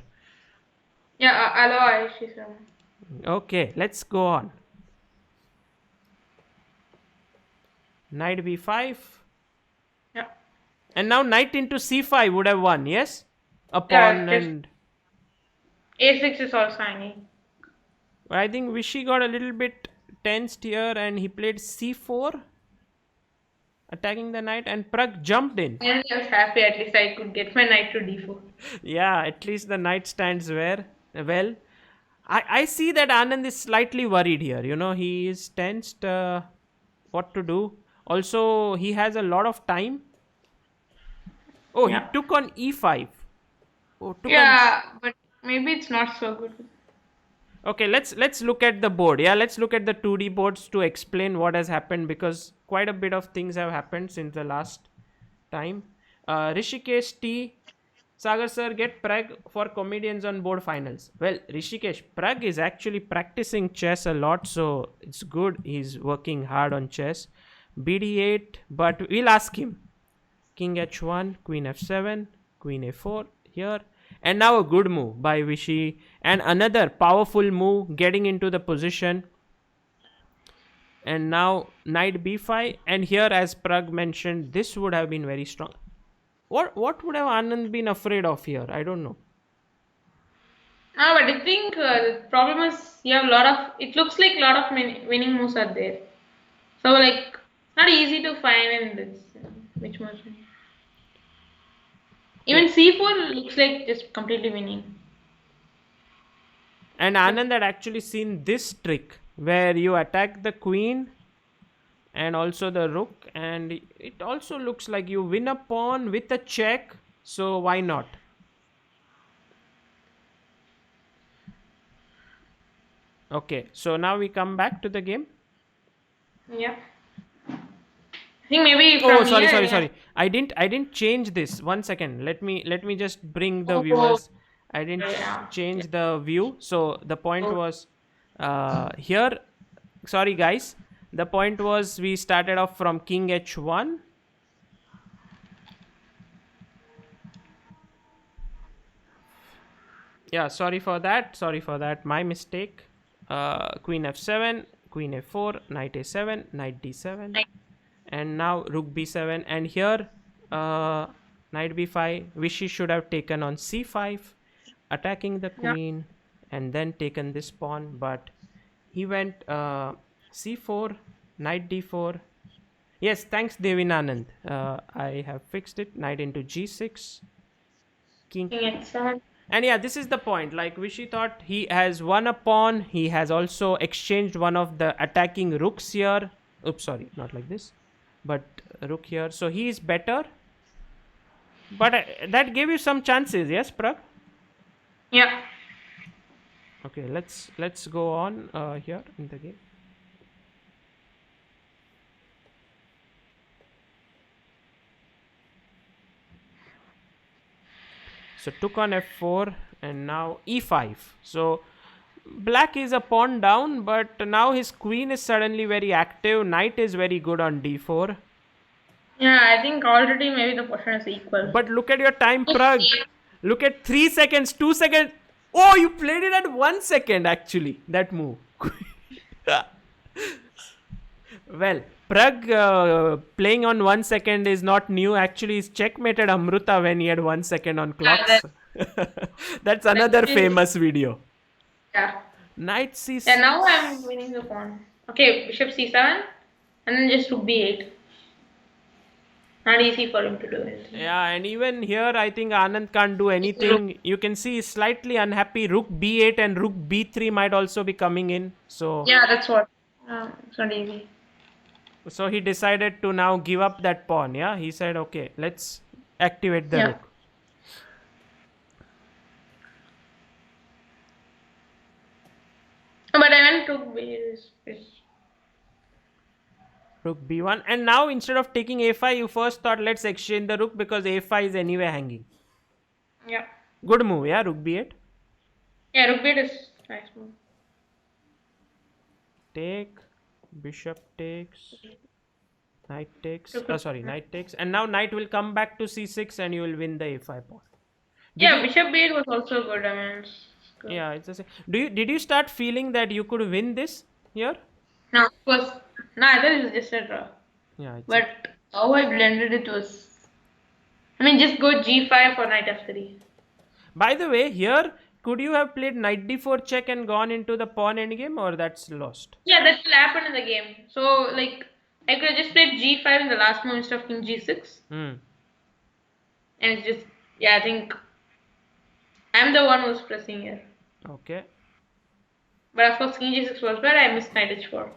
Yeah, hello Aishi sir. Okay, let's go on. Knight b5. Yeah. And now knight into c5 would have won, yes? A Yeah, pawn just and... a6 is also signing. I think Vishy got a little bit tensed here and he played c4. Attacking the knight and Pragg jumped in. And I was happy at least I could get my knight to d4. Yeah, at least the knight stands well. I see that Anand is slightly worried here. He is tensed. What to do? Also, he has a lot of time. Oh, he Yeah. took on e5. Oh, Yeah, but maybe it's not so good. Okay, let's look at the board. Yeah, let's look at the 2D boards to explain what has happened because quite a bit of things have happened since the last time. Rishikesh T. Sagar sir, get Pragg for comedians on board finals. Well, Rishikesh, Pragg is actually practicing chess a lot, so it's good. He's working hard on chess. BD8, but we'll ask him. King H1, Queen F7, Queen A4 here. And now a good move by Vishy. And another powerful move getting into the position. And now Knight B5. And here, as Pragg mentioned, this would have been very strong. What would have Anand been afraid of here? I don't know. But I think the problem is you have a lot of. It looks like a lot of winning moves are there. So like, not easy to find in this which motion. Even c4 looks like just completely winning. And Anand had actually seen this trick where you attack the queen and also the rook, and it also looks like you win a pawn with a check, so why not? Okay, so now we come back to the game. Yeah. I think maybe Oh, from sorry, here. sorry, Yeah. sorry. I didn't change this. 1 second. Let me just bring the Oh, viewers. I didn't yeah. Yeah. change the view. So the point Oh, was here. Sorry, guys. The point was we started off from king h1. Yeah, sorry for that. Sorry for that. My mistake. Queen f7, queen f4, knight a7, knight d7, like, and now rook b7. And here, uh, knight b5, which he should have taken on c5, attacking the yeah. queen, and then taken this pawn. But he went c4, knight d4. Yes, thanks, Anand. I have fixed it. Knight into g6, king. King h7. And yeah, this is the point. Like Vishy thought he has won a pawn. He has also exchanged one of the attacking rooks here. Oops, sorry, not like this, but rook here. So he is better. But that gave you some chances, yes, Pragg? Yeah. Okay, let's go on here in the game. So took on f4 and now e5. So black is a pawn down, but now his queen is suddenly very active. Knight is very good on d4. Yeah, I think already maybe the portion is equal. But look at your time, Pragg. Look at 3 seconds, 2 seconds. Oh, you played it at 1 second actually. That move. Well, Pragg playing on 1 second is not new. Actually, he's checkmated Amruta when he had 1 second on Yeah, clocks. That's another still, famous video. yeah. Knight Yeah, c6. now I'm winning the pawn. Okay, bishop c7, and then just rook b8. Not easy for him to do anything. Yeah, and even here, I think Anand can't do Rook. anything. You can see he's slightly unhappy. Rook b8 and rook b3 might also be coming in. Yeah, that's what. It's not easy. So he decided to now give up that pawn. Yeah, he said, okay, let's activate the Yeah. rook. But I went rook b8. Rook b1, and now instead of taking a5, you first thought let's exchange the rook because a5 is anyway hanging. Yeah. Good move, yeah, rook b8. Yeah, rook b8 is nice move. Take, bishop takes, knight takes. Rook, rook. Sorry, knight takes, and now knight will come back to c6 and you will win the a5 pawn. Did Yeah, you? bishop b8 was also good. I mean, it's good. Yeah, it's the same. Did you start feeling that you could win this here? No, of course. No, I thought it was just a draw. Yeah, it's But how I blended it was. I mean, just go g5 or knight f3. By the way, here could you have played knight d4 check and gone into the pawn endgame, or that's lost? Yeah, that will happen in the game. So, like, I could have just played g5 in the last move instead of king g6. Hmm. And it's just, yeah, I think I'm the one who's pressing here. Okay. But of course, king g6 was bad. I missed knight h4.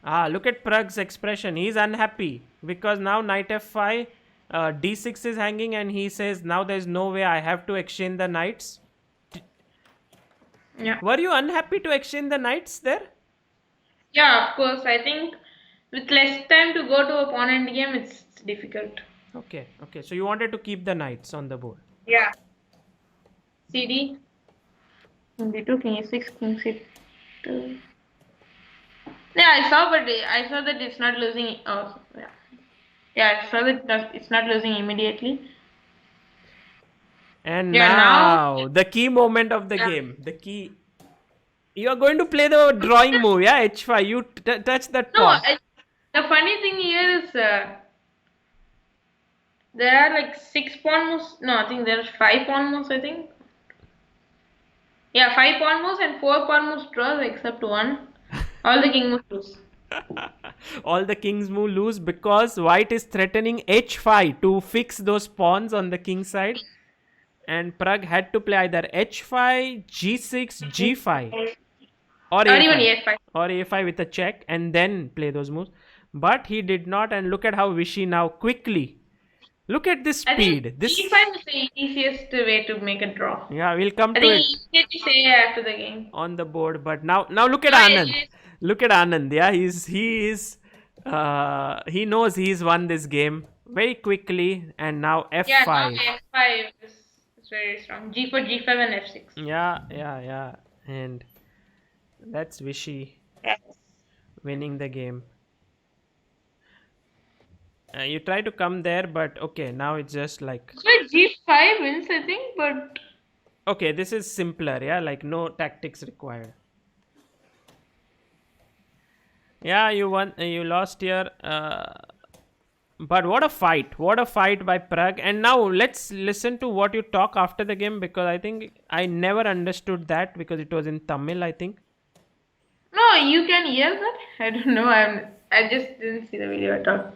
Ah, look at Pragg's expression. He's unhappy because now knight f5, d6 is hanging, and he says now there's no way, I have to exchange the knights. Yeah. Were you unhappy to exchange the knights there? Yeah, of course. I think with less time to go to a pawn end game, it's difficult. Okay, okay. So you wanted to keep the knights on the board. Yeah. CD. King d2, king e6, king c2. Yeah, I saw that it's not losing. Oh, yeah. Yeah, I saw that it's not losing immediately. And Yeah, now the key moment of the yeah. game. The key. You are going to play the drawing move, yeah? h5. You touch that No, pawn. the funny thing here is there are like 6 pawn moves. No, I think there are 5 pawn moves. I think. Yeah, 5 pawn moves and 4 pawn moves draws except one. All the king moves lose. All the kings move lose because white is threatening h5 to fix those pawns on the king side. And Pragg had to play either h5, g6, g5. or Or even a5, a5. or a5 with a check, and then play those moves. But he did not, and look at how Vishy now quickly. Look at this I think speed. g5 This, is the easiest way to make a draw. yeah, we'll come I to think it easier to say after the game. on the board. But now look at No, Anand. it is. Look at Anand. Yeah, he knows he's won this game very quickly, and now Yeah, now f5. f5 is very strong. G4, g5, and f6. Yeah, and that's Vishy Yes. winning the game. You try to come there, but okay, now it's just like, So g5 wins, I think, but okay, this is simpler, yeah, like no tactics required. Yeah, you won, you lost here, but what a fight! What a fight by Pragg. And now let's listen to what you talk after the game, because I think I never understood that because it was in Tamil, I think. no, you can hear that. I don't know. I just didn't see the video at all.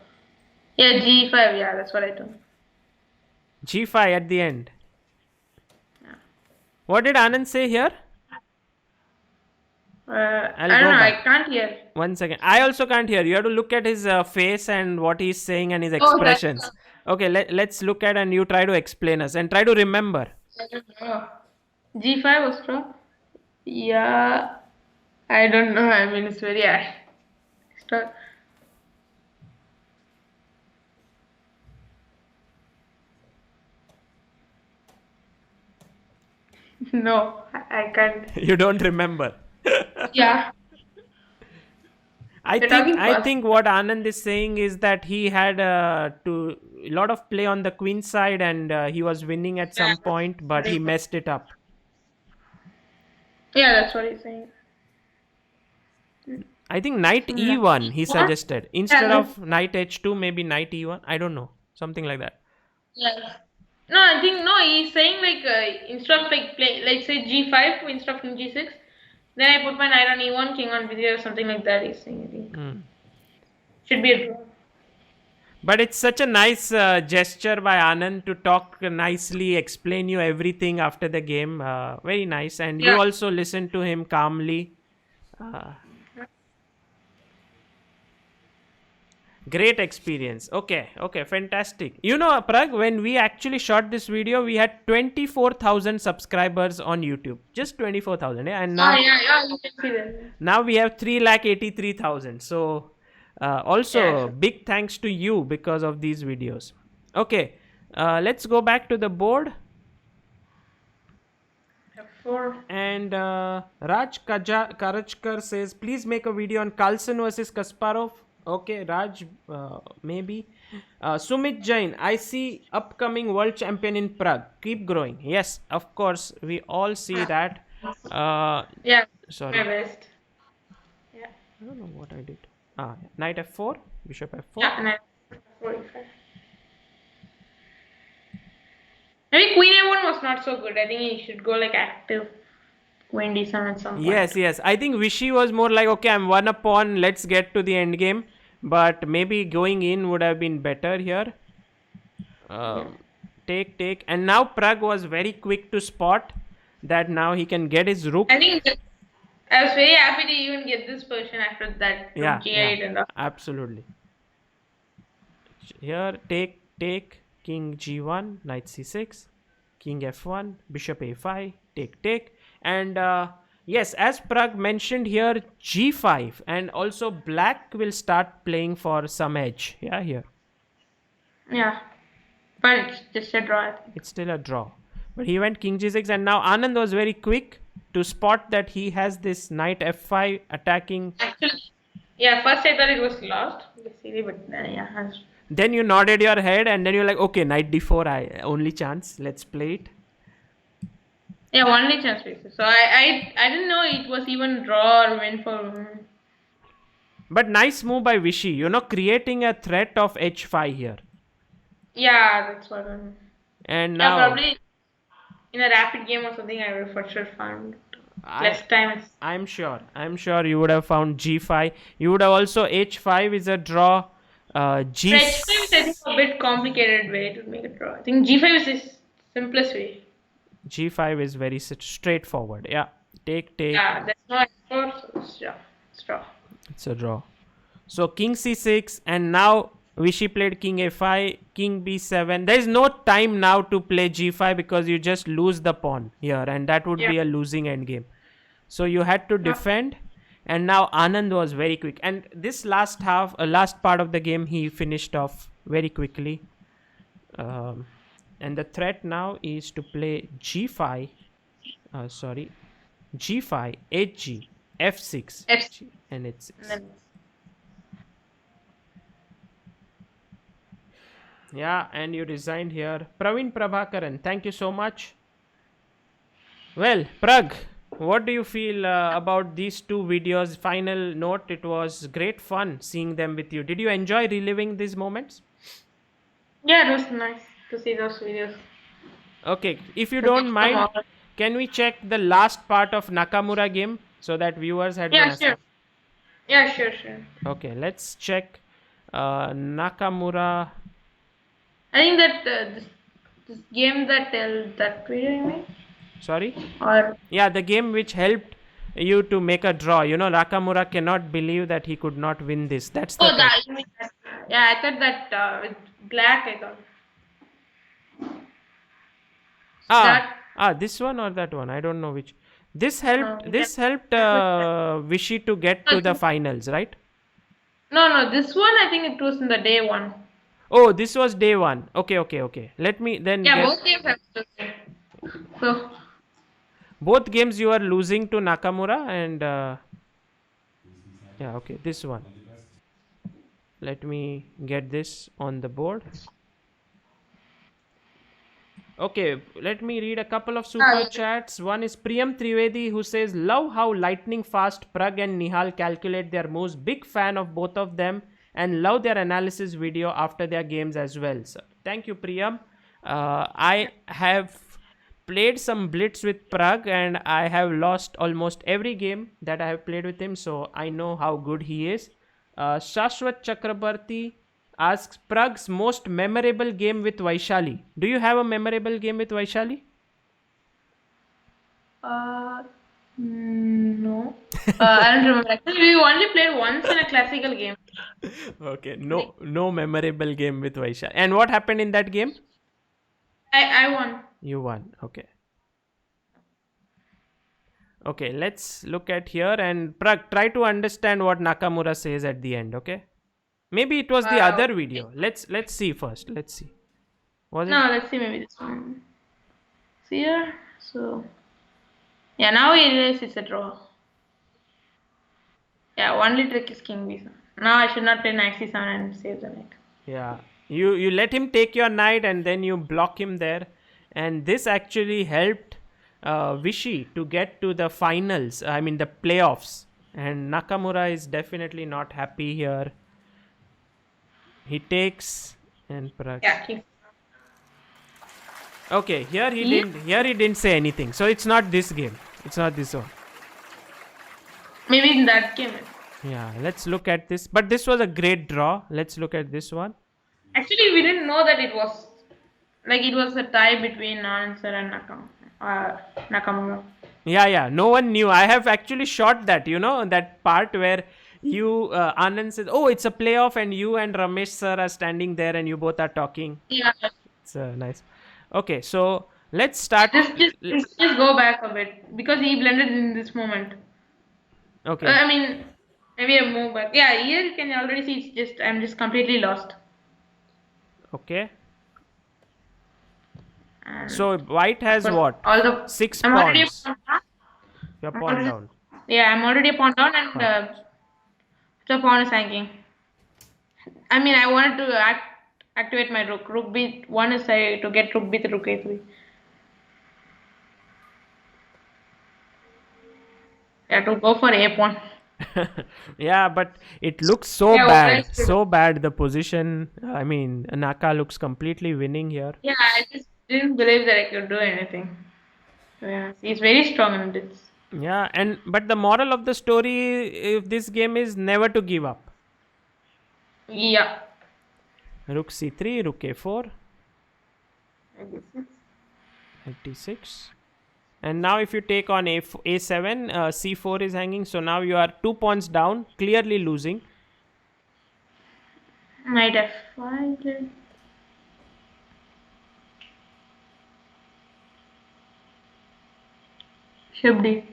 Yeah, g5. Yeah, that's what I told. G5 at the end. Yeah. What did Anand say here? I don't know. I can't hear. 1 second. I also can't hear. You have to look at his face and what he's saying and his Oh, expressions. Okay, let's look at, and you try to explain us and try to remember. I don't know. G5 was strong. Yeah, I don't know. I mean, it's very hard. Start. No, I can't. You don't remember. Yeah, I you're think talking I fast. think what Anand is saying is that he had to a lot of play on the queen side, and he was winning at some point, but he messed it up. Yeah, that's what he's saying. I think knight Yeah. e1 he What? suggested instead Yeah, of knight h2, maybe knight e1. I don't know, something like that. yeah. No, I think no. He's saying like instead of like play, like say G5 instead of king G6, then I put my knight on E1, king on B3 or something like that. He's saying I think should be a draw. But it's such a nice gesture by Anand to talk nicely, explain you everything after the game. Very nice, and you Yeah. also listen to him calmly. Uh, Great experience. Okay, fantastic. You know, Pragg, when we actually shot this video, we had 24,000 subscribers on YouTube. Just 24,000, yeah? And Ah, now, yeah, you can see that. now we have 383,000. So, Yeah, also, sure. big thanks to you because of these videos. Okay, let's go back to the board. F4. And Karachkar says, please make a video on Carlsen versus Kasparov. Okay, Raj, maybe. Sumit Jain, I see upcoming world champion in Prague. Keep growing. Yes, of course, we all see that. Yeah, Sorry, my best. Yeah. I don't know what I did. Knight f4, bishop f4. Yeah, and F45. Maybe Queen A1 was not so good. I think he should go like active Queen D7 at some point. Yes. I think Vishy was more like, okay, I'm one up pawn, let's get to the end game. But maybe going in would have been better here. Take. And now Pragg was very quick to spot that now he can get his rook. I think I was very happy to even get this position after that Yeah, G8 and all. absolutely. Here, take, king g1, knight c6, king f1, bishop a5, take. And yes, as Pragg mentioned here, g5, and also black will start playing for some edge. Yeah, here. Yeah. But it's just a draw, I think. It's still a draw. But he went king g6, and now Anand was very quick to spot that he has this knight f5 attacking. Actually, yeah, first I thought it was lost, basically, but yeah. Then you nodded your head, and then you're like, okay, knight d4, only chance, let's play it. Yeah, only chance basis. So I didn't know it was even draw or win for. But nice move by Vishy, creating a threat of h5 here. Yeah, that's what I'm. And Yeah, now probably in a rapid game or something, I will for sure find less time. I'm sure you would have found g5. You would have also h5 is a draw. G. H5 is I think a bit complicated way to make a draw. I think G5 is the simplest way. G5 is very straightforward. Yeah, take. Yeah, there's no Also, yeah, straw. It's a draw. So king c6, and now Vichy played king a5, king b7. There is no time now to play g5 because you just lose the pawn here, and that would Yeah. be a losing endgame. So you had to defend, and now Anand was very quick. And this last half, last part of the game, he finished off very quickly. Um, and the threat now is to play g5. Sorry, g5, hg, f6, F, and and h6. then Yeah, and you resigned here. Praveen Prabhakaran, thank you so much. Well, Pragg, what do you feel about these two videos? Final note, it was great fun seeing them with you. Did you enjoy reliving these moments? yeah, it was nice to see those videos. Okay, if you To get don't some mind, more. can we check the last part of Nakamura game so that viewers had been Yeah, sure. asking? Yeah, sure. Okay, let's check Nakamura. I think that this game that that video you mean, Sorry? or Yeah, the game which helped you to make a draw. You know, Nakamura cannot believe that he could not win this. That's the oh type. that you mean that. Yeah, I thought that with black I thought Ah, that. this one or that one? I don't know which. This helped. Yeah. This helped Vichy to get to the No, finals, right? no, this one I think it was in the day one. Oh, this was day one. Okay. Let me then Yeah, get both games have to say. So both games. You are losing to Nakamura, and yeah, okay, this one. Let me get this on the board. Okay, let me read a couple of super yeah, chats. One is Priyam Trivedi who says, love how lightning fast Pragg and Nihal calculate their moves. Big fan of both of them and love their analysis video after their games as well, sir. Thank you, Priyam. I have played some blitz with Pragg and I have lost almost every game that I have played with him, so I know how good he is. Shashwat Chakrabarti asks Pragg's most memorable game with Vaishali. Do you have a memorable game with Vaishali? no. I don't remember. Actually, we only played once in a classical game. Okay, Like, no memorable game with Vaishali. And what happened in that game? I won. You won. Okay. Okay, let's look at here and Pragg, try to understand what Nakamura says at the end, okay? Maybe it was the other Okay. video. Let's see first. Let's see. Was it? No, let's see maybe this one. See here. So yeah, now it is it's a draw. Yeah, only trick is king b7. Now I should not play knight c7 and save the knight. Yeah. You let him take your knight and then you block him there. And this actually helped Vichy to get to the finals. I mean the playoffs. And Nakamura is definitely not happy here. He takes and Pragg. Yeah, king. Okay, Yeah. here he didn't say anything. So it's not this game. It's not this one. Maybe in that game. Yeah, let's look at this. But this was a great draw. Let's look at this one. Actually, we didn't know that it was like it was a tie between Anand sir and Nakamura. Yeah. No one knew. I have actually shot that, that part where you, Anand says, oh, it's a playoff, and you and Ramesh sir are standing there and you both are talking. Yeah. It's nice. Okay, so let's start. Just go back a bit because he blended in this moment. Okay, I mean, maybe a move back. Yeah, here you can already see it's just I'm just completely lost. okay. And So white of has course, what? all the 6 I'm already a pawns. pawn down. Your I'm pawn already, down. yeah, I'm already a pawn down, and Fine. the pawn is hanging. I mean, I wanted to activate my rook. Rook b1 is to get rook b3, rook a3. Yeah, to go for a pawn. Yeah, but it looks so Yeah, what bad. else to do? So bad. The position. I mean, Naka looks completely winning here. Yeah, I just didn't believe that I could do anything. Yeah, he's very strong in this. Yeah, but the moral of the story of this game is never to give up. Yeah. Rook c3, rook a4, I guess it's- knight d6, And now if you take on a7, c4 is hanging. So now you are 2 pawns down, clearly losing. Knight f5. Bishop d2.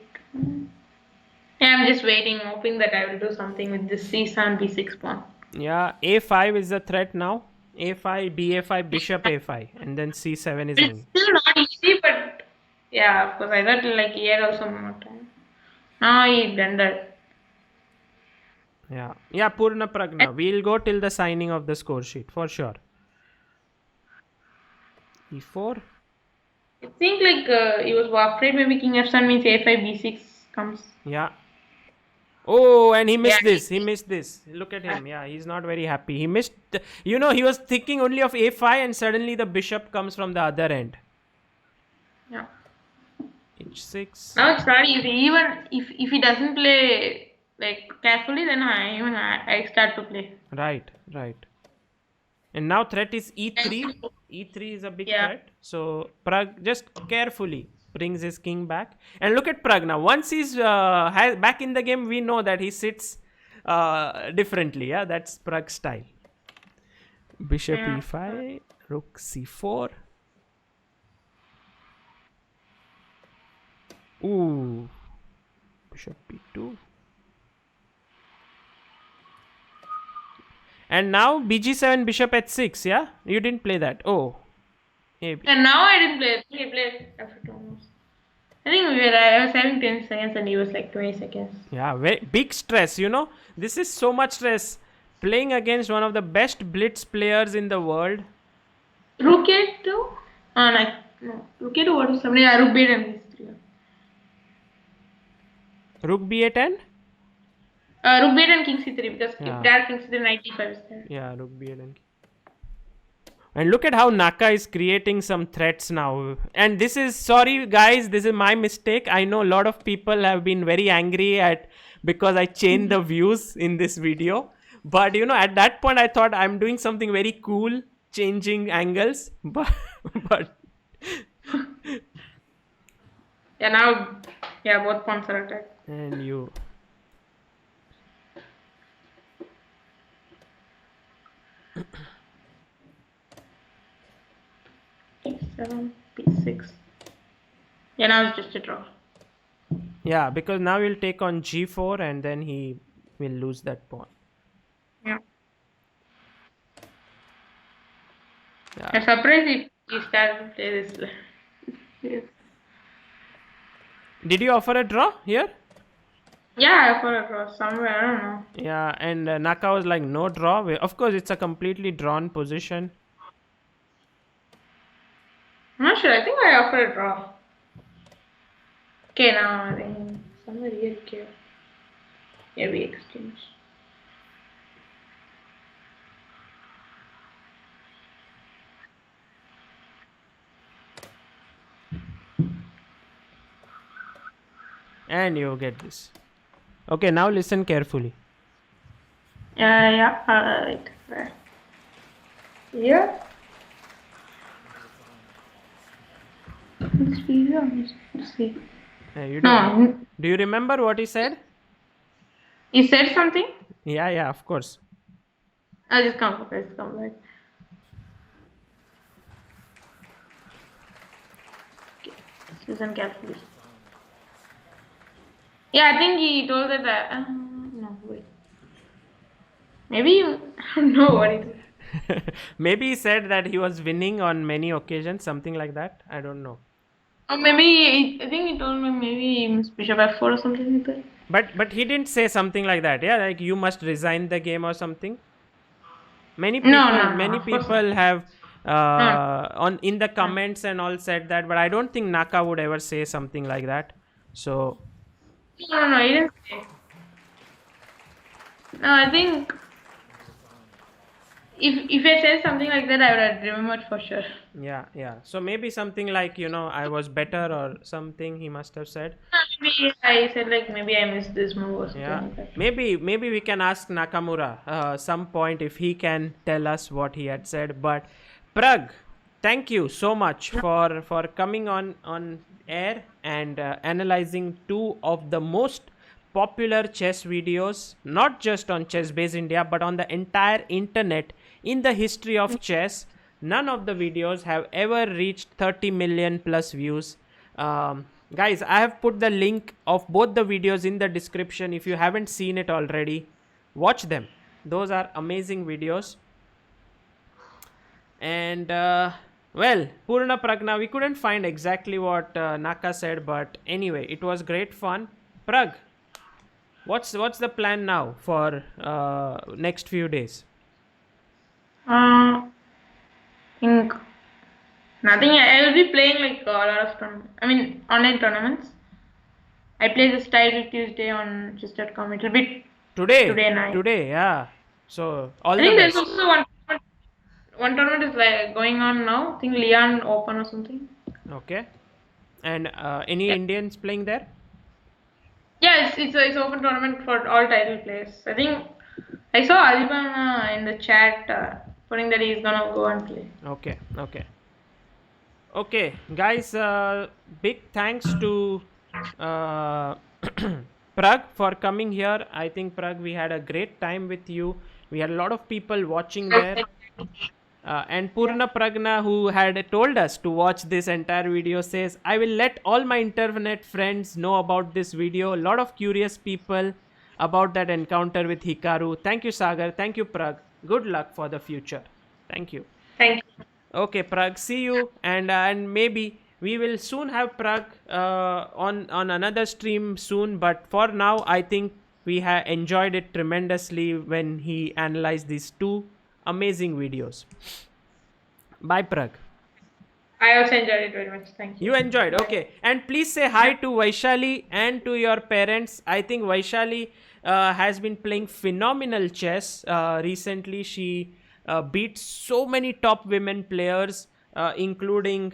Yeah, I'm just waiting, hoping that I will do something with this c7 b6 pawn. Yeah, a5 is the threat now. a5, ba5, bishop a5, and then c7 is It's hanging. still not easy, but yeah, of course, I thought like here also more time. Now he blundered. Yeah, Purna Pragna. We'll go till the signing of the score sheet for sure. e4. I think like he was afraid maybe king f7 means a5 b6 comes. Yeah. Oh, and he Yeah. missed this. He missed this. Look at him. Yeah, he's not very happy. He missed. He was thinking only of a5, and suddenly the bishop comes from the other end. Yeah. h6. Now it's not easy. Even if he doesn't play like carefully, then I start to play. Right. And now threat is e3. e3 is a big Yeah. threat. So Pragg just carefully brings his king back. And look at Pragg now. Once he's back in the game, we know that he sits differently. Yeah, that's Pragg's style. Bishop e5, rook c4. Ooh. Bishop b2. And now bg7, bishop h6, yeah? You didn't play that. Oh. Maybe. And now I didn't play. He played after 2 minutes. I think I was having 10 seconds and he was like 20 seconds. Yeah, very big stress, This is so much stress. Playing against one of the best blitz players in the world. Rook a2? No. Rook a2 what is something? Yeah, rook b8 and these 3. Rook b8 and? Rook b8 and king c3 because direct king c3 knight d5 is there. Yeah, rook b8 and look at how Naka is creating some threats now. And this is, sorry guys, this is my mistake. I know a lot of people have been very angry because I changed the views in this video. But at that point I thought I'm doing something very cool, changing angles. But yeah, now both pawns are attacked. And you. e7, b6. Yeah, now it's just a draw. Yeah, because now he'll take on g4 and then he will lose that pawn. Yeah. I'm surprised if he started to play this. Yes. Did you offer a draw here? Yeah, I offered a draw somewhere, I don't know. Yeah, and Naka was like, no draw. Of course, it's a completely drawn position. I'm not sure. I think I offered a draw. Okay, now I think somewhere here. Okay. Yeah, we exchange. And you get this. Okay, now listen carefully. Yeah. Alright. Yeah. This video, let's see. Do you remember what he said? He said something? Yeah, of course. I'll just come back. Okay, listen carefully. Yeah, I think he told that. No, wait. Maybe I don't know what he said. Maybe he said that he was winning on many occasions, something like that. I don't know. Or maybe I think he told me maybe Bishop f4 or something like that. But he didn't say something like that. Yeah, like you must resign the game or something. Many people have in the comments and all said that, but I don't think Naka would ever say something like that. So. No, he didn't say. No, I think if I said something like that, I would have remembered for sure. Yeah. So maybe something like, I was better or something he must have said. Maybe I said like maybe I missed this move or something like that. Maybe we can ask Nakamura some point if he can tell us what he had said. But Pragg, thank you so much for coming on air and analyzing two of the most popular chess videos, not just on Chess Base India, but on the entire internet in the history of chess. None of the videos have ever reached 30 million plus views. Guys, I have put the link of both the videos in the description. If you haven't seen it already, watch them. Those are amazing videos. And well, Purna Pragna, we couldn't find exactly what Naka said, but anyway, it was great fun. Pragg, what's the plan now for next few days? Uh, think nothing. I will be playing like a lot of online tournaments. I play this title Tuesday on chess.com. It'll be Today, today night. today, yeah. So all I the think there's best. also one tournament is like going on now. I think Leon Open or something. Okay. And any Yeah, Indians playing there? yeah. It's an open tournament for all title players. I think I saw Aliban in the chat putting that he's gonna go and play. Okay, okay. Okay, guys, big thanks to uh, Pragg for coming here. I think, Pragg, we had a great time with you. We had a lot of people watching there. And Yeah. Purna Pragna, who had told us to watch this entire video, says, I will let all my internet friends know about this video. A lot of curious people about that encounter with Hikaru. Thank you, Sagar. Thank you, Pragg. Good luck for the future. Thank you. Thank you. Okay, Pragg. See you, and maybe we will soon have Pragg on another stream soon. But for now, I think we have enjoyed it tremendously when he analyzed these two amazing videos. Bye, Pragg. I also enjoyed it very much. Thank you. You enjoyed, Bye. okay. And please say hi to Vaishali and to your parents. I think Vaishali has been playing phenomenal chess. Recently, she beat so many top women players, including.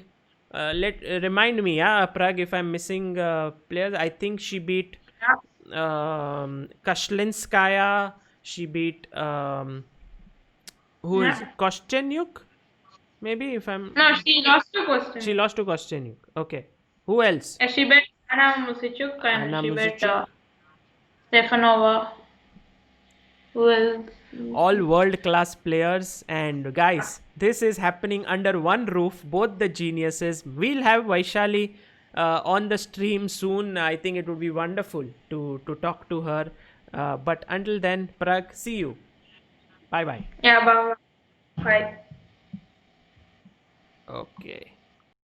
Let remind me, Pragg, if I'm missing players. I think she beat Yeah. Kashlinskaya. She beat who is Yeah. Kostenyuk? Maybe if I'm No, she lost to she question. lost to Kostenyuk. Okay. Who else? She bet Anna Musichuk and Anna she bet Muzichuk. Stefanova. Who else? All world class players. And guys, this is happening under one roof. Both the geniuses. We'll have Vaishali on the stream soon. I think it would be wonderful to talk to her. But until then, Pragg, see you. Bye bye. Yeah, bye. Bye. Okay.